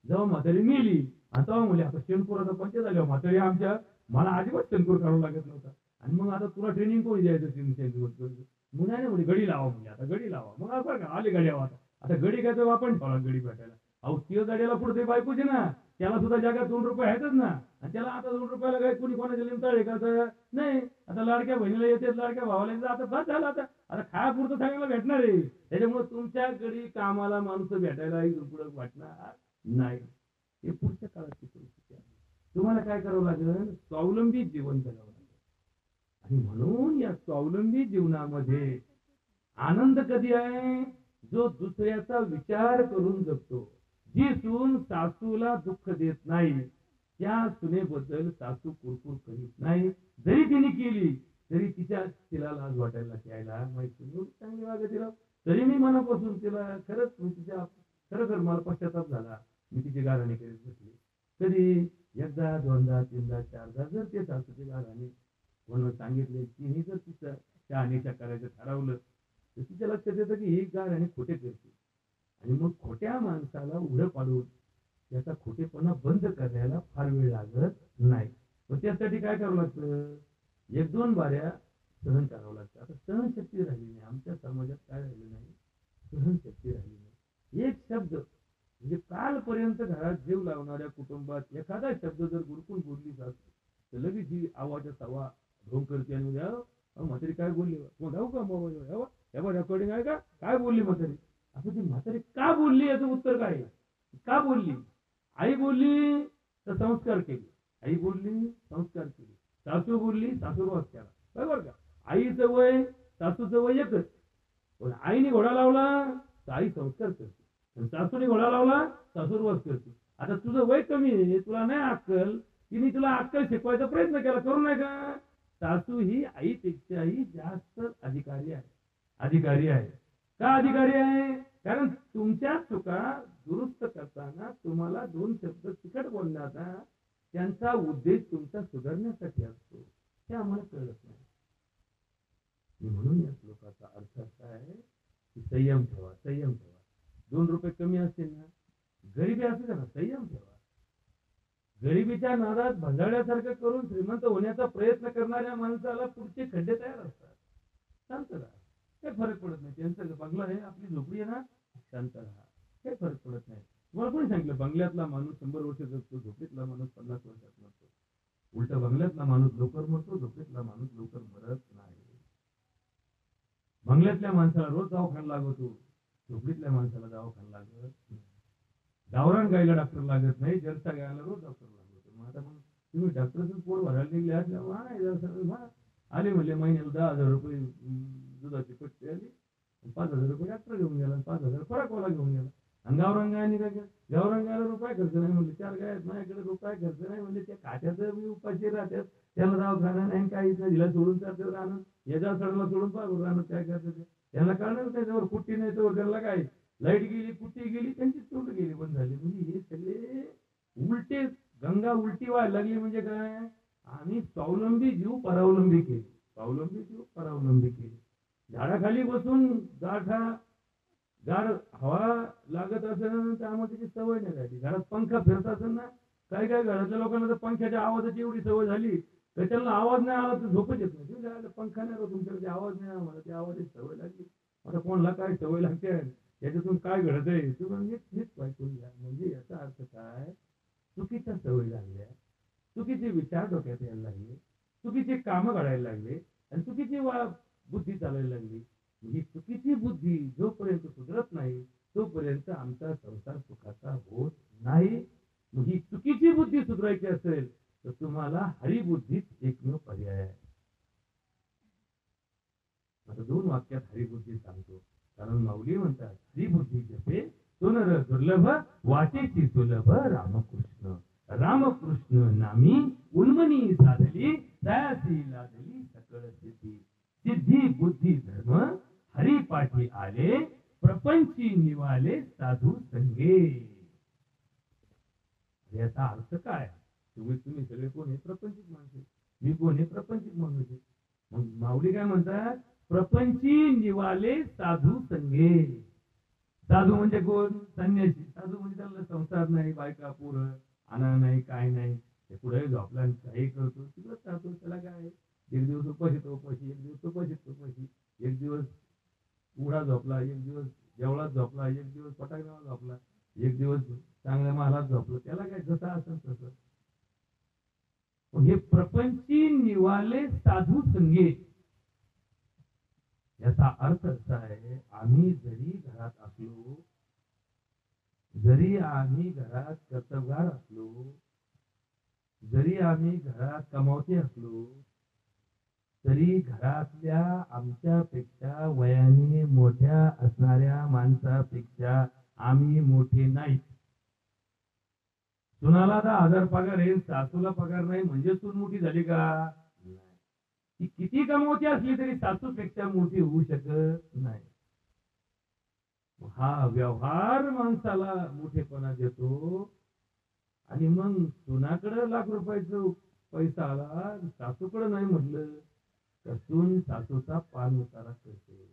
जेव्हा म्हातारी मेली. आणि तेव्हा मुली आता शेणपूर आता पंचायत झाल्यावर म्हातारी आमच्या मला अजिबात शेणपूर करावा लागत नव्हता. आणि मग आता तुला ट्रेनिंग कोणी द्यायचं, मुला नाही म्हणजे गडी लावा, म्हणजे आता गडी लावा. मग बरं का आले गडी लावा, आता गडी काय तर आपण ठेवला गडी भेटायला. अहो तिळ गाड्याला पुढे बायकोचे ना, त्याला सुद्धा जगात 2 रुपये आहेतच ना. आणि त्याला आता 2 रुपयाला काय कोणी कोणाच्या लिमताळे करतं नाही. आता लाडक्या बहिणीला येते, लाडक्या भावाला येते, आता बस झालं. आता खायापुरतं सगळ्याला भेटणार आहे. त्याच्यामुळे तुमच्या घरी कामाला माणसं भेटायला पुढे वाटणार नाही. हे पुढच्या काळाची परिस्थिती आहे. तुम्हाला काय करावं लागेल, स्वावलंबी जीवन जगावं लागेल. आणि म्हणून या स्वावलंबी जीवनामध्ये आनंद कधी आहे, जो दुसऱ्याचा विचार करून जगतो. जी सून सासूला दुःख देत नाही, त्या सुनेबद्दल सासू कुरकुर करीत नाही. जरी तिने केली तरी तिला लाज वाटायला यायला माहिती चांगली वागत तिला, तरी मी मनापासून तिला खरंच खरं मला पश्चाताप झाला, मी तिची गाराणी करीत बसली. कधी एकदा, 2दा, 3दा, 4दा जर ते सासूची गाराणी म्हणून सांगितले, तिने जर तिचं त्या अनिशा करायचं ठरवलं, तर तिच्या लक्षात येतं की ही गाराणी खोटे करते. आणि मग खोट्या माणसाला उघडं पाडून त्याचा खोटेपणा बंद करायला फार वेळ लागत नाही. मग त्यासाठी काय करावं लागतं, 1-2 बाऱ्या सहन करावं लागतं. आता सहनशक्ती राहिली नाही आमच्या समाजात, काय राहिलं नाही, सहनशक्ती राहिली नाही. एक शब्द म्हणजे कालपर्यंत घरात जीव लावणाऱ्या कुटुंबात एखादा शब्द जर गुरकून बोलली जात तर लगेच ही आवाजात हवा ढोंग करते आणि उद्या म्हातारी काय बोलली जाऊ का मोबाईल रेकॉर्डिंग आहे का काय बोलली म्हातारी असं ती म्हातारी का बोलली याचं उत्तर काय आहे? का बोलली? आई बोलली तर संस्कार केले, आई बोलली संस्कार केले, सासू बोलली सासूरवास केला, बरोबर का? आईचं वय सासूचं वय एकच, पण आईने घोडा लावला तर आई संस्कार करते, सासूने घोडा लावला सासूरवास करते. आता तुझं वय कमी आहे, तुला नाही अक्कल, तिने तुला अक्कल शिकवायचा प्रयत्न केला, करू नये का? सासू ही आईपेक्षाही जास्त अधिकारी आहे, अधिकारी आहे. का अधिकारी आहे? कारण तुमच्या चुका दुरुस्त करताना तुम्हाला दोन शब्द तिखट बोलण्याचा त्यांचा उद्देश तुमचा सुधारण्यासाठी असतो, हे आम्हाला कळत नाही. म्हणून या श्लोकाचा अर्थ असा आहे की संयम ठेवा, संयम ठेवा. 2 रुपये कमी असतील ना, गरिबी असते ना, संयम ठेवा. गरिबीच्या नादात भंजाळ्यासारखं करून श्रीमंत होण्याचा प्रयत्न करणाऱ्या माणसाला पुढचे खड्डे तयार असतात. शांत राहा, काही फरक पडत नाही. त्यांचं बंगला आहे, आपली झोपडी आहे ना, शांत राहा, काही फरक पडत नाही. तुम्हाला कोणी सांगितलं बंगल्यातला माणूस 100 वर्ष जगतो, झोपडीतला माणूस 50 वर्षात मरतो? उलट बंगल्यातला माणूस लवकर मरतो, झोपडीतला माणूस लवकर मरत नाही. बंगल्यातल्या माणसाला रोज दवाखाना लागतो, झोपडीतल्या माणसाला दवाखाना लागत नाही. गावरान गायला डॉक्टर लागत नाही, जलसा गायला रोज डॉक्टर लागतो. मग आता मग तुम्ही डॉक्टरचं पोट भरायला निघले असल्यामुळे आले म्हणले महिन्याला 10,000 रुपये दुधाची पट्टी आली, 5,000 रुपये डॉक्टर घेऊन गेला, 5,000 खोराकवाला घेऊन गेला. आणि गावरान गायने काय केलं? गावरान गायला रुपये खर्च नाही म्हणले, 4 गाय आहेत माझ्याकडे, रुपये खर्च नाही म्हणले. त्या खात्याचं मी उपाशी राहतात, त्याला दवाखाना नाही, काहीच नाही. दिला सोडून चालतं राहणं, याच्या सडला सोडून पाहून राहणं, काय करतं ते त्यांना कळणार. त्याच्यावर कुट्टी नाही तर त्याला काय, लाईट गेली, कुट्टी गेली, त्यांची तोंड गेली, बंद झाली. म्हणजे हे सगळे उलटे, गंगा उलटी व्हायला लागली. म्हणजे काय? आम्ही स्वावलंबी जीव परावलंबी केली, स्वावलंबी जीव परावलंबी केली. झाडाखाली बसून गाड हवा लागत असेल तर आम्हाला त्याची सवय नाही राहिली. घरात पंखा फिरत असेल ना, काही काही घरातल्या लोकांना तर पंख्याच्या आवाजाची एवढी सवय झाली तर त्यांना आवाज नाही आला तर झोपच येत नाही. पंखा नाही राहतो तुमच्याकडे, आवाज नाही, आम्हाला त्या आवाजाची सवय लागली. आता कोणाला काय सवय लागते, याच्यातून काय घडत आहे तुम्ही नीट ऐकून घ्या. म्हणजे याचा अर्थ काय? चुकीच्या सवयी लागल्या, चुकीचे विचार डोक्यात यायला लागले, चुकीचे कामं घडायला लागले आणि चुकीची बुद्धी चालायला लागली. ही चुकीची बुद्धी जोपर्यंत सुधरत नाही तोपर्यंत आमचा संसार सुखाचा होत नाही. ही चुकीची बुद्धी सुधारायची असेल तर तुम्हाला हरिबुद्धीच एकमेव पर्याय आहे. आता 2 वाक्यात हरिबुद्धी सांगतो, कारण माऊली म्हणतात हरिबुद्धी जपे सोनर दुर्लभ वाटेची सुलभ रामकृष्ण. रामकृष्ण नामी उन्मनी साधली तयासी लादली सकळ सिद्धी. सिद्धी बुद्धी धर्म हरिपाठी आले प्रपंची निवाले साधू संगे. याचा अर्थ काय? तुम्ही सगळे कोण आहे? प्रपंचित माणसे. मी कोण आहे? प्रपंचित माणूस आहे. मग माऊली काय म्हणतात? प्रपंची निवाले साधू संगे. साधू म्हणजे कोण? संन्यासी. साधू म्हणजे त्याला संसार नाही, बायका पोरं आणा नाही, काय नाही, ते पुढे झोपला काही करतो तिकडे जातो. त्याला काय? एक दिवस उपाशी तो उपाशी, एक दिवस उपाशी उपाशी, एक दिवस उघडा झोपला, एक दिवस जेवळात झोपला, एक दिवस पटांगणावर झोपला, एक दिवस चांगल्या महालात झोपलं. त्याला काय जसं असेल तसं. हे प्रपंची निवाले साधू संगे. याचा अर्थ असा आहे, आम्ही जरी घरात असलो, जरी आम्ही घरात कर्तबगार असलो, जरी आम्ही घरात कमावते असलो, तरी घरातल्या आमच्यापेक्षा वयाने मोठ्या असणाऱ्या माणसापेक्षा आम्ही मोठे नाही. सुनाला 10,000 पगार आहे, सासूला पगार नाही म्हणजे सून मोठी झाली का? ती किती कमवती असली तरी सासूपेक्षा मोठी होऊ शकत नाही. हा व्यवहार माणसाला मोठेपणा देतो. आणि मग सुनाकडे लाख रुपयाचा पैसा आला, सासूकडे नाही म्हटलं तर सून सासूचा पान उतारा करते.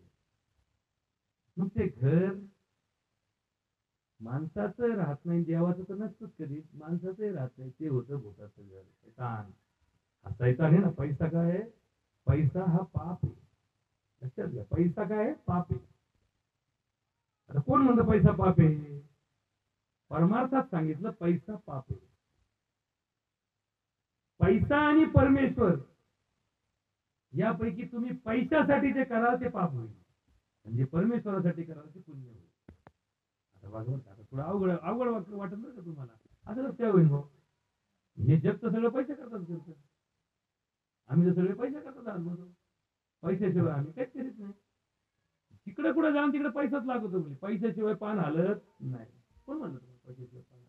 मग ते घर माणसाचं राहत नाही, देवाचं तर नसतंच कधी, माणसाचंही राहत नाही. ते होतं भूताचं घर, शैतान. हा शैतान आहे ना. पैसा काय आहे? पैसा हा पाप आहे. लक्षात घ्या, पैसा काय आहे? पाप आहे. आता कोण म्हणतं पैसा पाप आहे? परमार्थात सांगितलं पैसा पाप आहे. पैसा आणि परमेश्वर यापैकी तुम्ही पैशासाठी जे कराल ते पाप होईल, म्हणजे परमेश्वरासाठी कराल ते पुण्य होईल. आता भागवत आता थोडं अवघड अवघड वाटत नाही का तुम्हाला? असं कसं काय होईल भाऊ? हे जग तर सगळं पैसे करतात करतात, आम्ही तर सगळे पैसे करतात आजूबाजू, पैशाशिवाय आम्ही काहीच करीत नाही. तिकडे कुठे जाऊन तिकडे पैसाच लागतो, म्हणजे पैशाशिवाय पान हलत नाही. कोण म्हणलं तुम्हाला पैशाशिवाय पान हलत?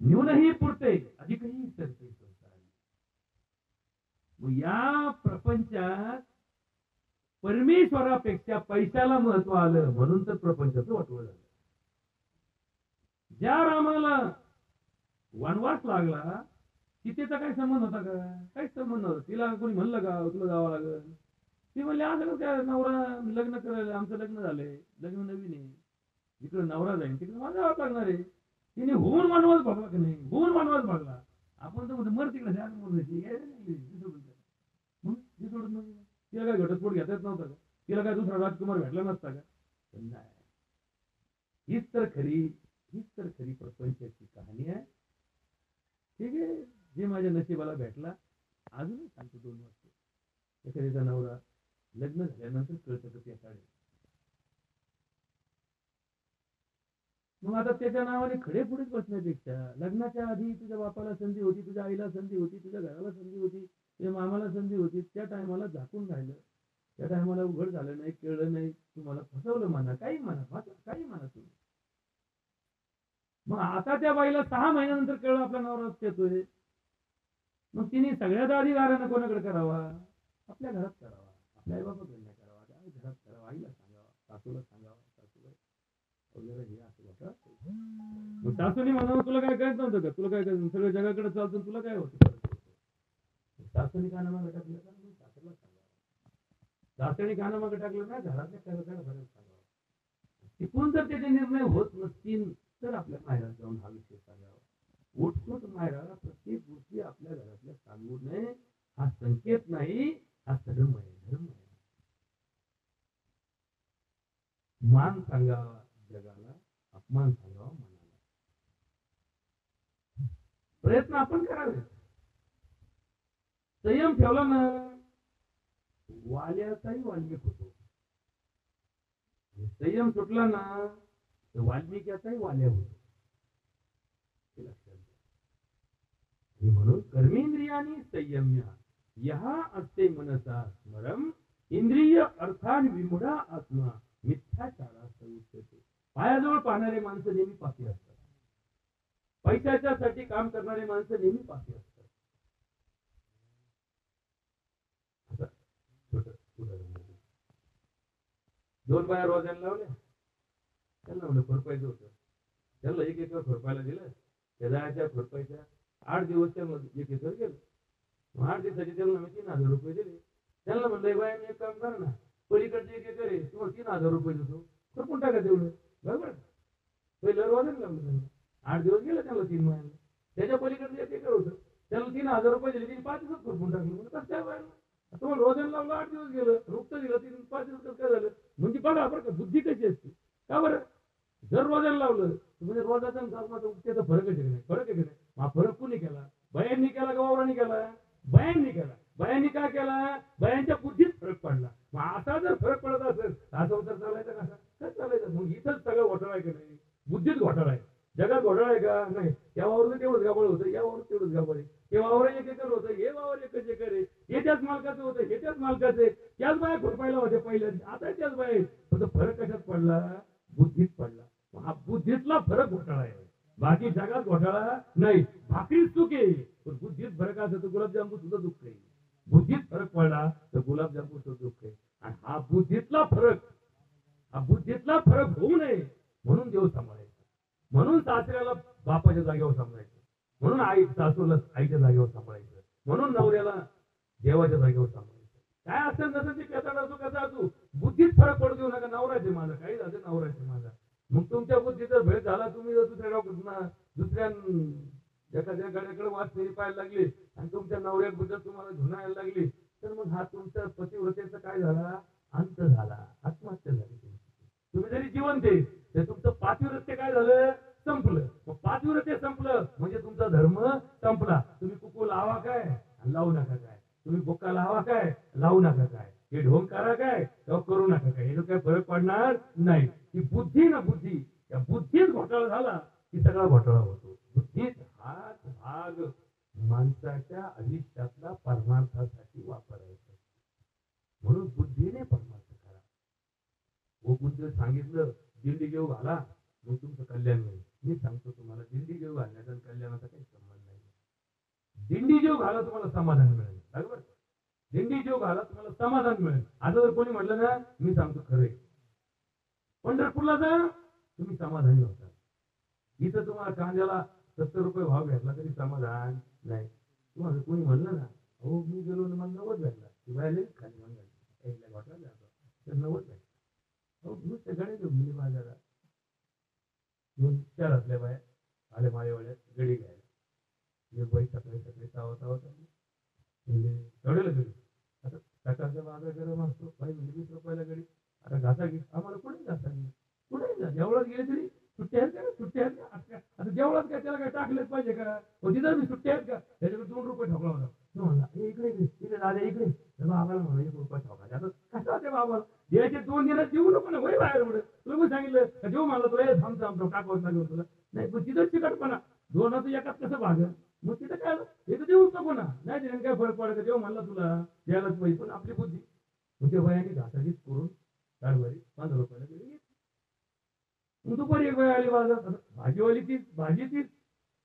न्यूनही पुरते अधिकही सरते संसारी. या प्रपंचात परमेश्वरापेक्षा पैशाला महत्व आलं म्हणून तर प्रपंचाचं वाटवं झालं. ज्या रामाला वनवास लागला सीतेचा काही संबंध होता का? काहीच संबंध नव्हता. तिला कोणी म्हणलं का तुला जावं लागल? ती म्हणली असं त्या नवरा लग्न करायला, आमचं लग्न झालंय, लग्न नवीन आहे, जिकडे नवरा जाईल तिकडे माझा जावं लागणार आहे. तिने होऊन वनवास भागला की नाही? होऊन वनवास भागला. आपण तर म्हणतो मर तिकडे सोडून मग तिला काय घटस्फोट घेता येत नव्हता का? तिला काय दुसरा राजकुमार भेटला नसता का? नाही. हीच तर खरी प्रपंचाची कहाणी आहे. ठीक आहे, जे माझ्या नशिबाला भेटला. अजूनही सांगतो 2 वर्ष एखाद्याचा नवरा लग्न झाल्यानंतर कळतं का त्या काढे. मग आता त्याच्या नावाने खडे पुढेच बसण्यापेक्षा लग्नाच्या आधी तुझ्या बापाला संधी होती, तुझ्या आईला संधी होती, तुझ्या घराला संधी होती, तुझ्या मामाला संधी होती, त्या टायमाला झाकून राहिलं, त्या टायमाला उघड झालं नाही, कळलं नाही, तुम्हाला फसवलं म्हणा, काही म्हणा, काही म्हणा तुम्ही. मग आता त्या बाईला 6 महिन्यानंतर कळलं आपला नवरा येतोय. मग तिने सगळ्यात आधी गारानं कोणाकडे करावा? आपल्या घरात करावा, आपल्या आई बापाकडे नाही करावा, घरात करावा, आईला सांगावा, सासूला सांगावा, सासूला वगैरे हे असं होतं. मग सासूने म्हणावं तुला काय कळत नव्हतं का? तुला काय सगळं जगाकडे चालतं, तुला काय होतं? सासूने कानामागे टाकलं का? मग सासूला सांगावं. सासूने कानामागे टाकलं ना, घरातल्या सगळं सांगावं. टिकून जर त्याचे निर्णय होत नसतील तर आपल्या माहेरात जाऊन हा विषय सांगावा. उठसूट माहेराला प्रत्येक गोष्टी आपल्या घरातल्या सांगू नये. हा संकेत नाही, हा धर्म आहे. धर्म आहे. मान सांगावा जगाला, अपमान सांगावा मनाला. प्रयत्न आपण करावे. संयम ठेवला ना, वाल्याचाही वाल्मिक होतो. संयम सुटला ना तर वाल्मिकाचाही वाल्या होतो. म्हणून कर्मेंद्रियानी संयम्य यहा असते मनसा स्मरम इंद्रिय अर्थान विमुढा आत्मा मिथ्याचारास उच्यते. पायाजवळ पाहणारे माणसं नेहमी पापी असतात. पैशाच्यासाठी काम करणारे माणसं नेहमी पापी असतात. उदाहरण 2 बाया रोजाने लावल्या, त्यांना म्हणलं खुरपायचं होतं, त्यांना 1 एकर खुरपायला दिलं. त्या जायच्या खुरपायच्या 8 दिवस त्या 1 एकर गेलं. 8 दिवसाचे त्यांना मी 3000 रुपये दिले. त्यांना म्हणलं बायांनी एक काम करा ना, पलीकडचे 1 एकर आहे, तुम्हाला 3000 रुपये देतो, खुरपून टाका तेवढं. बरोबर, पहिलं रोजाने लावलं त्यांना. 8 दिवस गेले त्यांना 3 महिने. त्याच्या पलीकडचे 1 एकर होतं, त्याला 3000 रुपये दिले, तिने 5 दिवस खुरपून टाकलं. कसं काय बाहेर तुम्हाला रोजाने लावलं, 8 दिवस गेलं, रुपत दिलं, 5 दिवस काय झालं? म्हणजे बघा बरं का बुद्धी कशी असते. का बरं? जर रोजाने लावलं म्हणजे रोजाचा त्याचा फरक आहे की नाही? फरक आहे की नाही? हा फरक कोणी केला? बायांनी केला का वावरांनी केला? बायांनी केला. बायांनी काय केला? बायांच्या बुद्धीत फरक पडला. मग असा जर फरक पडत असेल हा संसार चालायचा कसा? काय चालायचं? मग इथंच सगळं घोटाळा आहे की नाही? बुद्धीत घोटाळा आहे. जगात घोटाळा आहे का? नाही. या वावरचं तेवढंच गाबळ होतं, या वावर तेवढंच गाबळ आहे. हे वावर 1 एकर होतं, हे वावर 1 एकर आहे. हे त्याच मालकाचं होतं, हे त्याच मालकाचं आहे. त्याच बाया खुरपायला होत्या पहिल्या, आता त्याच बाया. फक्त फरक कशात पडला? बुद्धीत पडला. हा बुद्धीतला फरक घोटाळा आहे. बाकी जगात घोटाळा नाही. भाकरी चूक आहे, पण बुद्धीत फरक असेल तर गुलाबजामून सुद्धा दुःख आहे. बुद्धीत फरक पडला तर गुलाबजामून सुद्धा दुःख आहे. आणि हा बुद्धीतला फरक होऊ नये म्हणून देव सांभाळायचा. म्हणून सासऱ्याला बापाच्या जागेवर सांभाळायचं, म्हणून आई सासूला आईच्या जागेवर सांभाळायचं, म्हणून नवऱ्याला देवाच्या जागेवर सांभाळायचं. काय असेल नसेल ते पेताड असो कसा असो, बुद्धीत फरक पडू देऊ नका. नवराचे माझा काही झालं, नवराचे माझा. मग तुमच्या बुद्धीचा भेद झाला, तुम्ही जर दुसऱ्या एखाद्या गड्याकडे वाट फेरी पाहायला लागली आणि तुमच्या नवऱ्याबद्दल तुम्हाला धुनायला लागली, तर मग हा तुमच्या पतिव्रतेचा काय झाला? अंत झाला, आत्महत्या झाली. तुम्ही जरी जिवंत आहे ते तुमचं पातिव्रत्य काय झालं, संपलं. मग पातिव्रत्य संपलं म्हणजे तुमचा धर्म संपला. तुम्ही कुकू लावा काय, लावू नका काय, तुम्ही बोका लावा काय, लावू नका काय, हे ढोंग करा काय, करू नका काय, हे काही फरक पडणार नाही. ही बुद्धी ना बुद्धी, त्या बुद्धीत घोटाळा झाला की सगळा घोटाळा होतो. बुद्धीत हाच भाग माणसाच्या आयुष्यातला परमार्थासाठी वापरायचा. म्हणून बुद्धीने परमार्थ करा. गोकुंच सांगितलं दिंडी घेऊ घाला मग तुमचं कल्याण होईल. मी सांगतो तुम्हाला दिंडी घेऊ घालण्याचा कल्याणाचा काही संबंध नाही. दिंडी जेव घाला तुम्हाला समाधान मिळेल, बरोबर. दिंडी जेव घाला तुम्हाला समाधान मिळेल. आता जर कोणी म्हटलं ना, मी सांगतो खरंय, पंढरपूरला जा तुम्ही समाधानी होता. इथं तुम्हाला कांद्याला 70 रुपये भाव भेटला तरी समाधान नाही. तुम्हाला कोणी म्हणलं ना, हो मी गेलो ना मला 90 भेटला, ती बायला खाली म्हणून वाटला तर 90 भेटला. हो नुसते गडे घेऊन गेली बाजारात, दोन शहरातल्या बाया आले माझ्यावाड्यात गडी घ्यायला. एक बाई सकाळी सकाळी चावत एवढ्याला गडी. आता सकाळचा बाजार गरम असतो, बाई म्हणजे 20 रुपयाला गडी. आता घासा घे आम्हाला कुठे घासा घे, कुठे जा जेवढाच गेले तरी सुट्ट्या आहेत का, सुट्ट्या आहेत का. आता जेवढाच काय त्याला काय टाकलेच पाहिजे का, होती तर मी सुट्ट्या आहेत का, त्याच्याकडे 2 रुपये ठोकला होता. तो म्हणला इकडे इकडे दादा इकडे, बाबाला म्हणा 1 रुपया ठोकायचा. आता कसं होते बाबाला याचे 2 दिवस जेवू नको ना, वय बाहेर पुढे तुला मी सांगितलं जेव म्हणलं तुला थांबतो आमचं टाकवत लागेल तुला नाही. पण तिथं चिकटपणा दोनाचं एकाच कसं भाग, मग तिथं काय इथं देऊच नको ना, नाही त्याने काय फरक पडायचा. जेव्हा म्हणला तुला द्यायलाच पाहिजे. पण आपली बुद्धी म्हणजे वयाने घासाघीस करून कारभारी 15 रुपयाला गेली. दुपारी एक वेळ आली बाजार, भाजीवाली तीच भाजी तीच,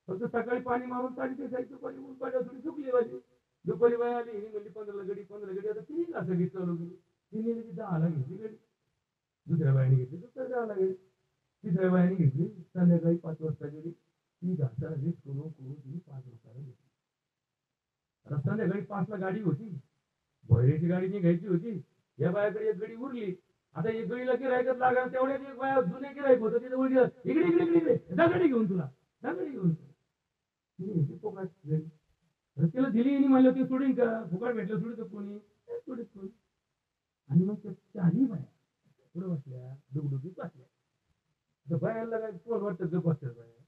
फक्त सकाळी पाणी मारून साडी जायचं, दुपारी उलपाड्या थोडी सुकली भाजी. दुपारी वेळ आली ही म्हणजे 15 गडी 15 गडी. आता तिने घासाघीस चालू केली. तिने 10ला घेतली गडी, दुसऱ्या बायाने घेतली दुसऱ्या 10ला गेली, तिसऱ्या बायाने घेतली संध्याकाळी 5 वाजता गेली. ती घासाघीस करून तिने 5 रुपयाला घेतली. आता संध्याकाळी 5ला गाडी होती, भैरेची गाडी निघायची होती. या बायाकडे एक गडी उरली. आता एक गडीला गिरायकच लागला, तेवढ्यात एक बाया जुने गिरायक होतं तिथे उलटी इकडे इकडे इकडे इकडे दगडी घेऊन तुला दगडी घेऊन तिने फुकट तिला दिली आणि म्हणलं ते सोडीन का, फुकट भेटलं सोडी तर कोणी सोडीत कोणी. आणि मग त्या 4ही बाया पुढे बसल्या डुगडुगीत बसल्या. तर बायाला काय कोण वाटतं गप बसतात बाया.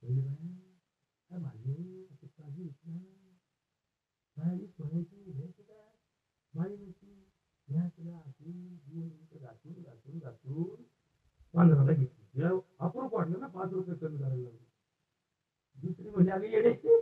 काय भाजी काळजी बाया म्हणायची घ्यायची का माझी घासून घासून घासून 15ला घेतली. तिला अप्रूप वाटलं ना 5 रुपये कमी करायला लागले. दुसरी म्हणजे आली येण्याची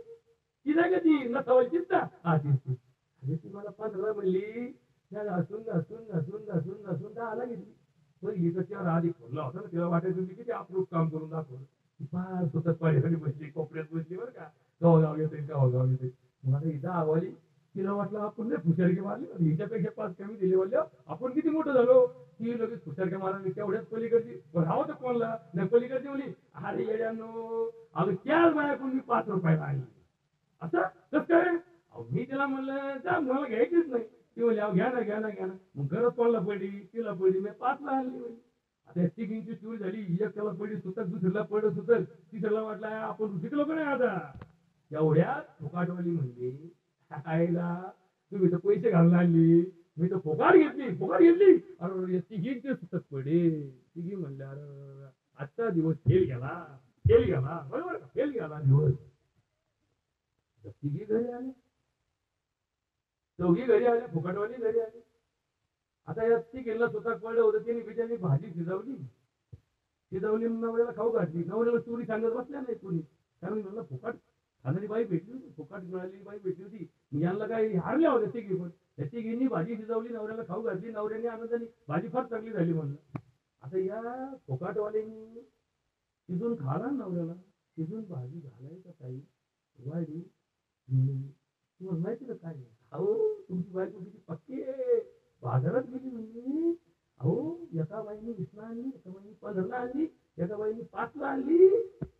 ती नाही का ती नसावायचीच ना, हा तीच ती मला 15 म्हणली. त्या घासून घासून घासून घासून घासून 10ला घेतली. पण हिचं त्यावर आधी खोलला होता ना, तिला वाटायचं मी किती अप्रूप काम करून दाखवलं. ती फार स्वतः पायरी बसली, कोपऱ्यात बसली बरं का, गाव येते गाव येते. मग आता हिचा आवाली तिला वाटलं आपण नाही फुशारकी मारली, हिच्यापेक्षा 5 कमी दिली म्हणलं आपण किती मोठं झालो. ती लगेच फुशारक्या मारली तेवढ्याच पलीकडची राहत कोणला नाही पलीकडची म्हणली अरे येड्यानो अगं त्याच बायाकडून मी 5 रुपयाला आणली. असं कसं काय, मी तिला म्हणलं जा मला घ्यायचीच नाही. ती म्हणली अहो घ्या ना घ्या ना घ्या ना. मग गरज कोणाला पडली, तिला पडली, मी 5ला आणली म्हणली. आता तिघींची चूर झाली, एक त्याला पडली सुतक, दुसरीला पडत सुतक, तिसऱ्याला वाटलं आपण शिकलो का नाही. आता एवढ्यात फुकाटवाली म्हणली आईला तुम्ही तर पैसे घालून आणली, मी तर फोकाट घेतली. अरे तिघींचे सुतक पडे. तिघी म्हणल्या अरे आजचा दिवस फेल गेला बरोबर फेल गेला दिवस. तिघी घरी आले, चौघी घरी आले, फुकटवाली घरी आली. आता या तिघींना सुतक पडलं होतं, तिने बिचारी भाजी शिजवली नवऱ्याला खाऊ घातली. नवऱ्याला चोरी सांगत बसल्या नाही कोणी, कारण म्हणलं फुकट खाणारी बाई भेटली होती, फुकट मिळालेली बाई भेटली होती. यांना काही हारल्या होत्या तिघी, पण त्या तिघींनी भाजी शिजवली, नवऱ्याला खाऊ घातली. नवऱ्याने आनंदाने भाजी फार चांगली झाली म्हणलं. आता या फुकटवाल्यांनी शिजून खाला नवऱ्याला, शिजून भाजी घालायचं काही वाढली. तुम्हाला माहिती ना काय, अहो तुमची बायको किती पक्की आहे, बाजारात गेली म्हणजे अहो एका बाईने 20ला आणली, एका बाईने 15ला आणली, एका बाईने 5ला आणली,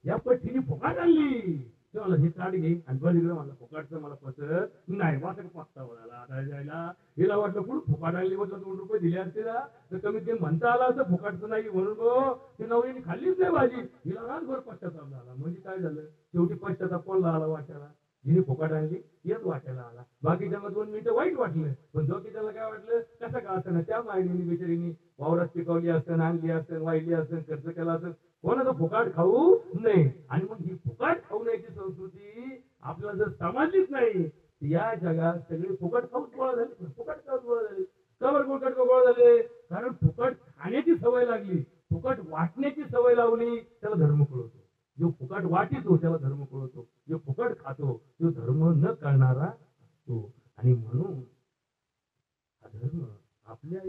या पट्टीने फुकाट आणली. मला हे काढ घे आणि बळीकडे मला फुकाटचं मला पसत नाही वाटत पस्ता वळाला. आता जायला हिला वाटलं कुठं फुकाट आणली, म्हटलं 2 रुपये दिले असते ना तर कमीत कमी म्हणता आला असं फुकाटचं नाही म्हणून गो. ते नवरीने खाल्लीच नाही भाजी, हिला रातभर पश्चाताप झाला. म्हणजे काय झालं शेवटी पश्चाताप कोणला आला वाटायला, जिने फुकाट आणली येत वाटायला आला. बाकीच्या 2 मिनिटं वाईट वाटलं, पण जो की त्याला काय वाटलं कसं का असं ना त्या मायनीने बिचारीने वावरात पिकवली असेल, आणली असेल, वाहिली असेल, खर्च केला असेल, कोणाचं फुकाट खाऊ नये. आणि मग ही फुकाट खाऊ नयेची संस्कृती आपल्याला जर समाजलीच नाही, या जगात सगळे फुकट खाऊच गोळा झाले. फुकट खाऊच गोळा झाले. का बरं फुकट गोळा झाले? कारण फुकट खाण्याची सवय लागली, फुकट वाटण्याची सवय लावली, त्याला धर्म कळतो. जो फुकट वाटितो त्याला धर्म कळतो, जो फुकट खातो तो धर्म न कळणारा असतो. आणि म्हणून हा धर्म आपल्या